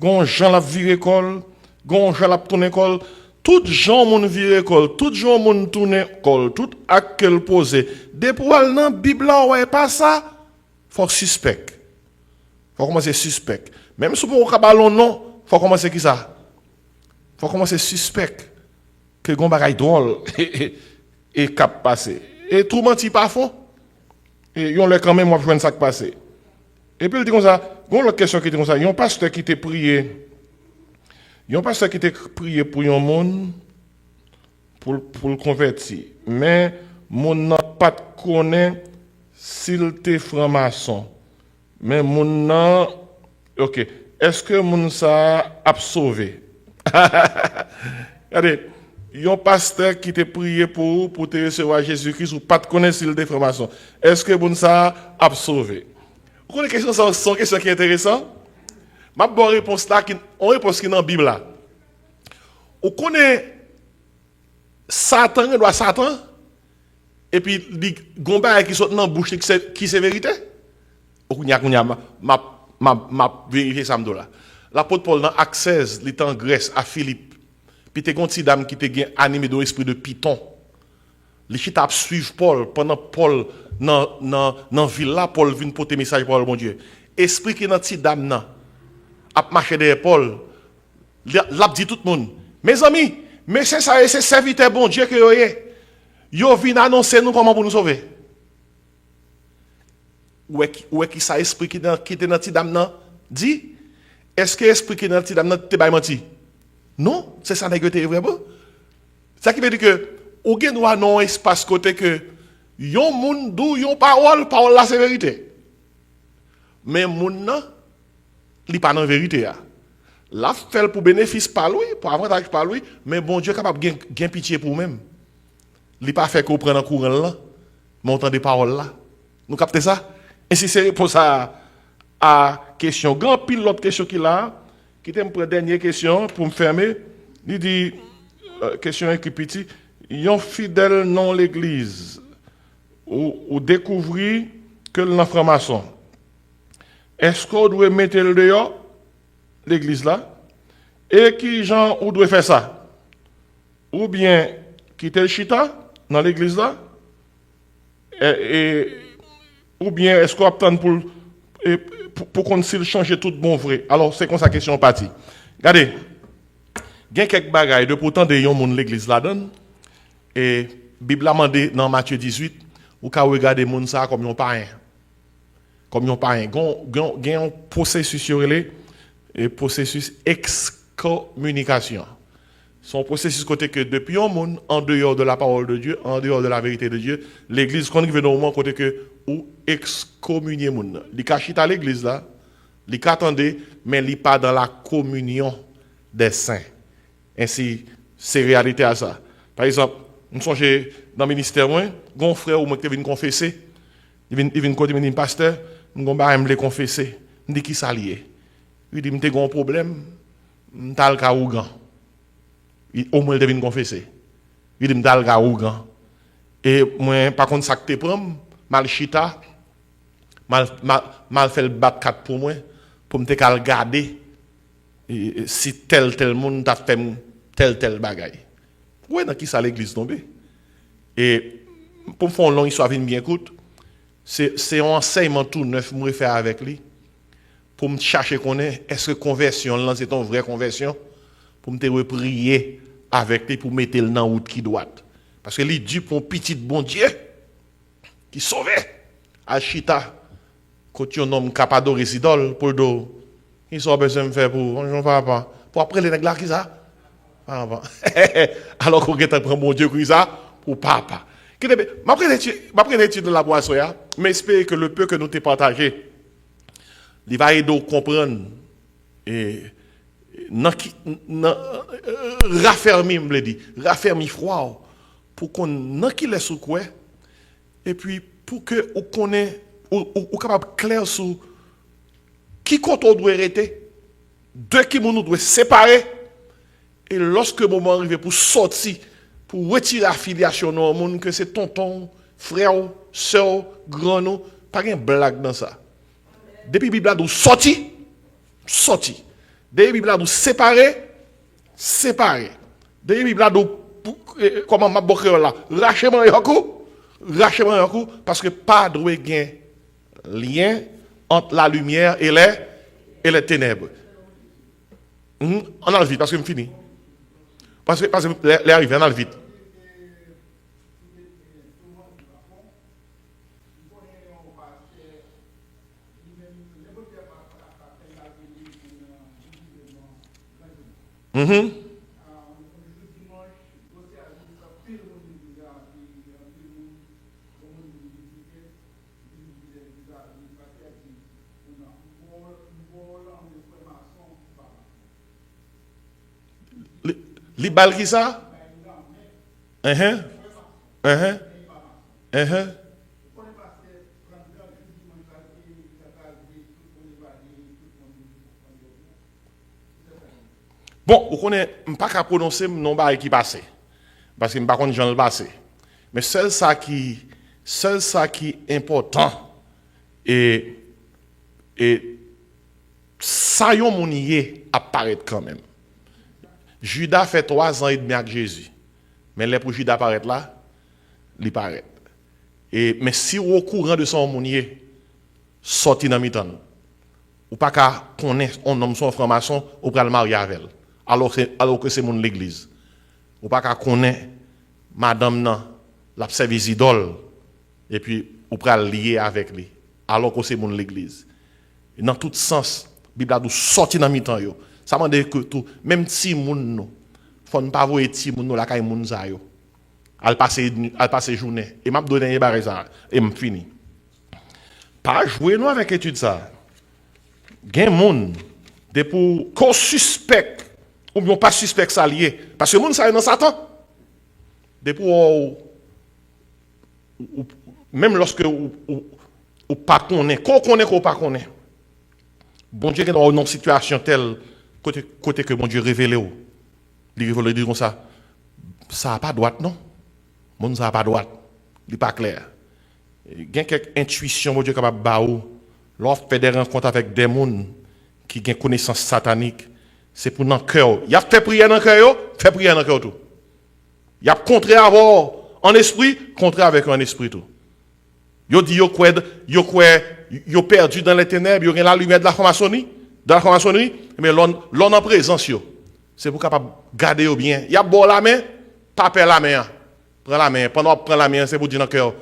On gens la vire école, on gens la tourner école. Tout gens moun vire école, tout gens moun tourner école, tout acte qu'elle pose. Depuis dans Bible là ouais pas ça, faut suspect. Faut commencer suspect. Même si on ballon non, faut commencer qui ça? Faut commencer suspect. Que gon bagay drôle et cap passé. Et tout menti pas fond. Et yon le quand même moi joindre ça qui passé. Et puis il dit comme ça, gon l'autre question qui dit comme ça, yon pasteur qui t'a prié. Yon pasteur qui t'a prié pour yon monde pour le convertir. Mais moun n'a pas connaît s'il t'est franc-maçon. Mais moun n'a OK, est-ce que moun ça a sauvé? Regardez, il y a un pasteur qui t'a prié pour te recevoir Jésus-Christ ou pas te connaître s'il est franc-maçon. Est-ce que bon ça a sauvé? Vous connaissez les questions sont questions qui sont intéressantes? Ma bonne réponse là, on réponse qui est dans la Bible là. Vous connaissez Satan, il doit Satan, et puis il gomba qui sort dans la bouche qui c'est vérité? Ma vérifié ça là. L'apôtre Paul dans Actes 16, il est en Grèce à Philippe. Puis t'es une dame qui t'est animé d'un esprit de python. Les chita suivent Paul pendant Paul dans ville là, Paul vient porter message pour le bon Dieu. Esprit qui est dans cette dame là, a marché derrière Paul, l'a dit tout le monde. Mes amis, mais c'est ça, c'est serviteur bon Dieu que vous avez. Yo vient annoncer nous comment pour nous sauver. Où est qui ça esprit qui était dans cette dame là dit? est-ce que l'esprit qui est dans le petit dame te bail menti? Non, c'est ça nèg te vraiment. Ça qui veut dire que ou gen doit non espace côté que yon moun dou yon parole la c'est vérité. Mais moun nan li pas dans vérité a. La fait pour bénéfice par lui, pour avantage par lui, mais bon Dieu capable gain pitié pour même. Li pas fait qu'on prenne en courant là, montant des paroles là. Nous captez ça? Et si c'est pour ça à question grand pile l'autre question qu'il a, qui t'aime pour dernière question pour me fermer, il dit question écrit petit, yon fidèle non l'église ou découvrir que le franc-maçon. Est-ce qu'on doit mettre le dehors l'église là et qui gens ou doit faire ça? Ou bien quitter le chita dans l'église là ou bien est-ce qu'on attend pour qu'on s'il change tout bon vrai. Alors c'est comme ça question partie. Regardez, il y a quelques bagailles de pourtant de yon moun l'église la donne et Bible a demandé dans Matthieu 18 ou ka regarder moun ça comme yon païen. Comme yon païen, gen un processus sur les et processus excommunication. Son processus côté que depuis un monde en dehors de la parole de Dieu, en dehors de la vérité de Dieu, l'église quand il vient au moment côté que ou excommunier moun. Li ka chita l'église là, li ka attendé mais li pas dans la communion des saints. Ainsi c'est réalité à ça. Par exemple, nous songe dans le ministère moi, gon frère ou moi qui vient confesser, il vient côté me dit pasteur, m'gon ba me confesser. Me dit qui ça lié. Il dit m'te gon problème, m'tal ka ougan. Au moins il devine confesser. Il dit m'tal ka ougan. Et moi par contre ça que te prend mal chita mal fait le bat 4 pour moi pour me te garder si tel monde t'a fait tel bagaille. Ouais dans qui ça l'église tombée. Et pour me faire une longue histoire bien écoute, c'est un enseignement tout neuf moi faire avec lui pour me chercher est-ce que conversion là c'est une vraie conversion pour me te prier avec lui pour mettre le dans route qui doit. Parce que lui dit pour un petit bon Dieu qui sauvait à Chita quand un homme capable de résidol pour do ils sont besoin de faire pour après les nèg là qui ça alors qu'on est prend mon Dieu qui ça pour papa m'a pris étude de la boisson mais j'espère que le peu que nous t'ai partagé il va aider à comprendre et raffermi me le dit raffermi froid pour qu'on n'a qui laisse quoi et puis pour que on connaît ou capable clair sur qui compte on doit arrêter deux qui nous doit séparer et lorsque le moment arrive pour sortir pour retirer l'affiliation dans le monde que c'est tonton frère sœur grand pas une blague dans ça depuis Bible a nous sorti depuis Bible a nous séparer depuis Bible a nous comment m'a boquer là rachement yoko parce que pas droit gain lien entre la lumière et les ténèbres. On a le vite parce que je finis. Parce que les arrivés, on a le vite. Li bal qui ça? Bon, vous connaissez, je ne peux pas prononcer le nom qui passe. Parce que je ne sais pas quand le passe. Mais seul ça qui est important et ça y est apparaître quand même. Judas fait 3 ans et demi avec Jésus. Mais là, pour Judas apparaître là, il paraît. Mais si vous êtes au courant de son mounier, sorti dans le temps, ou pas qu'à connaître un homme son franc-maçon, ou pas le marier avec elle. Alors que c'est mon l'église. Ou pas qu'à connaître madame nan, la service idole, et puis ou pas lier avec lui. Alors que c'est mon l'église. Dans tout sens, Bible a dit sorti dans mi-temps yo. Ça m'a dit que tout même si moun nous faut pas voir ti moun nous la kay moun sa yo. Al passer journée et m'a donné barre ça et m'a fini. Pas jouer nous avec étude ça. Gen moun de pour qu'on suspect ou bien pas suspect ça lié parce que moun ça dans Satan. De pour même lorsque ou pas connaît, qu'on connaît qu'on pas connaît. Bon Dieu est dans une situation telle côté que bon Dieu révélé ou. Il révèle dire comme ça. Ça a pas droite non. Mon ça a pas droite. Il pas clair. Il y a quelques intuitions bon Dieu capable ba ou. Lorsque fait des rencontres avec des gens qui ont connaissance satanique, c'est pour dans cœur. Il a fait prière dans cœur, fait prière dans cœur tout. Il a contré avoir en esprit, contré avec un esprit tout. Yo dit yo perdu dans les ténèbres, yo gen la lumière de la franc-maçonnerie, mais l'on en présence yo. C'est pour capable garder yo bien. Y a bon la main, pas perdre la main. Prends la main, pendant prend la main, c'est pour dire dans cœur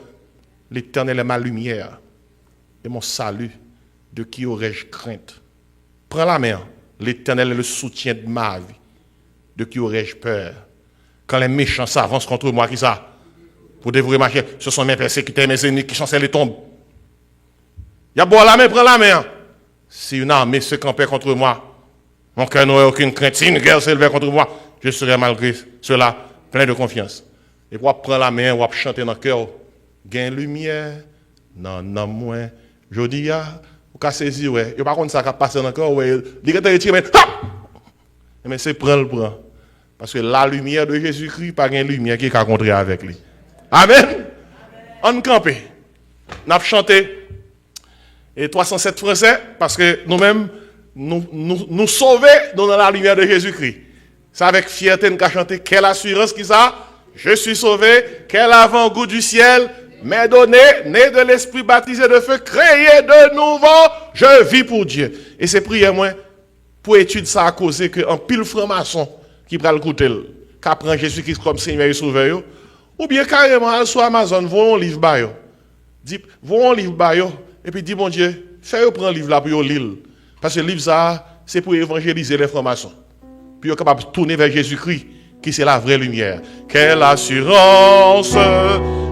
l'Éternel est ma lumière et mon salut, de qui aurais-je crainte? Prends la main, l'Éternel est le soutien de ma vie, de qui aurais-je peur? Quand les méchants s'avancent contre moi, qui ça? Pour dévorer ma chair, ce sont mes persécuteurs, mes ennemis qui chancellent les tombes. Il y a bon la main, prends la main. Si une armée se campait contre moi, mon cœur n'aurait aucune crainte. Si une guerre s'élevait contre moi, je serais malgré cela plein de confiance. Et pour prendre la main, pour chanter dans le cœur, gain lumière, non, moins. Je dis, vous avez saisi, ouais. Et par contre, ça a passé dans le cœur, ouais. Il est retiré, mais c'est prendre. Parce que la lumière de Jésus-Christ, pas une lumière qui est contrer avec lui. Amen. On campe. Nous avons chanté et 307 français parce que nous-mêmes, nous sauver dans la lumière de Jésus-Christ. C'est avec fierté nous avons chanté. Quelle assurance qui ça? Je suis sauvé. Quel avant-goût du ciel m'est donné, né de l'esprit baptisé de feu, créé de nouveau. Je vis pour Dieu. Et c'est prière moi pour étude ça à cause que un pile franc-maçon qui prend le couteau, qui apprend Jésus-Christ comme Seigneur et Sauveur. Ou bien carrément, sur Amazon, vont un livre bayo. Dit, vont un livre bayo. Et puis dit, bon Dieu, fais-le prendre un livre là pour yo lire. Parce que le livre ça, c'est pour évangéliser les francs-maçons. Puis yo capable de tourner vers Jésus-Christ, qui c'est la vraie lumière. Quelle assurance,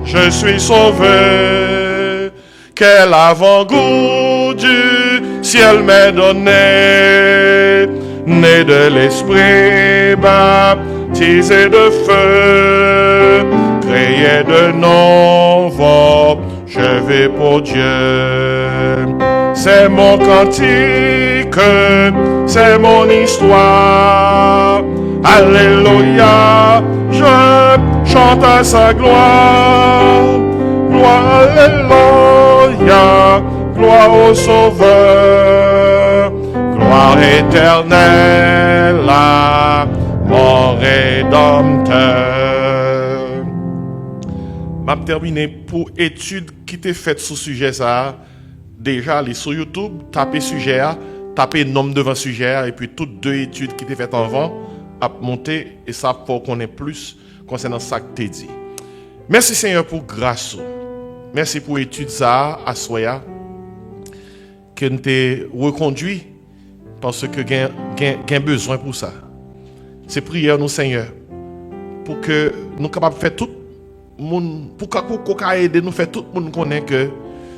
je suis sauvé. Quel avant-goût du ciel m'est donné. Né de l'esprit baptisé de feu. Créé de nouveau, je vais pour Dieu. C'est mon cantique, c'est mon histoire. Alléluia, je chante à sa gloire. Gloire, alléluia, gloire au Sauveur. Gloire éternelle à mon Rédempteur. Je vais terminer pour étude qui était faite sur ce sujet. Ça. Déjà, allez sur YouTube, tapez sujet, tapez nombre devant sujet, et puis toutes deux études qui étaient faites avant, à monter, et ça pour qu'on ait plus concernant ça que tu dit. Merci Seigneur pour grâce. Merci pour l'étude ça, à Soya, que nous t'ai reconduit, parce que nous avons besoin pour ça. C'est prière, nous Seigneur, pour que nous soyons capables de faire tout. Pour qu'on aide nous faire tout le monde connaît que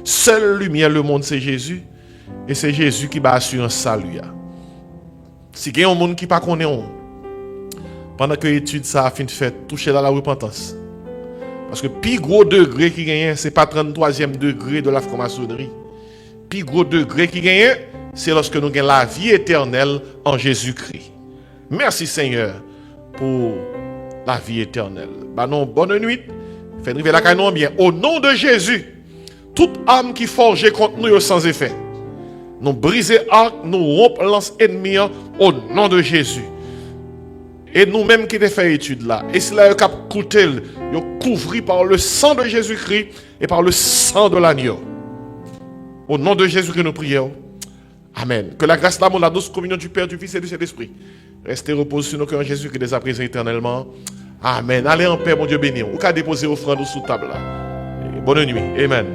seule lumière le monde c'est Jésus et c'est Jésus qui va assurer un salut. Si il y a un monde qui pas connaît pendant que l'étude ça a fin de faire toucher dans la repentance. Parce que plus gros degré qui gagne c'est pas 33e degré de la franc-maçonnerie. Plus gros degré qui gagne c'est lorsque nous gagnons la vie éternelle en Jésus-Christ. Merci Seigneur pour la vie éternelle. Non, bonne nuit. Faites river la canon bien. Au nom de Jésus, toute âme qui forge contre nous sans effet. Nous briser arc, nous rompre lance ennemi au nom de Jésus. Et nous-mêmes qui avons fait étude là, et cela est coûté, couvert par le sang de Jésus-Christ et par le sang de l'agneau. Au nom de Jésus que nous prions. Amen. Que la grâce, l'amour, la douce communion du Père, du Fils et du Saint-Esprit reste et repose sur nos cœurs en Jésus qui les a présents éternellement. Amen. Allez en paix, mon Dieu béni. Ou qu'à déposer offrande sous table là. Bonne nuit. Amen.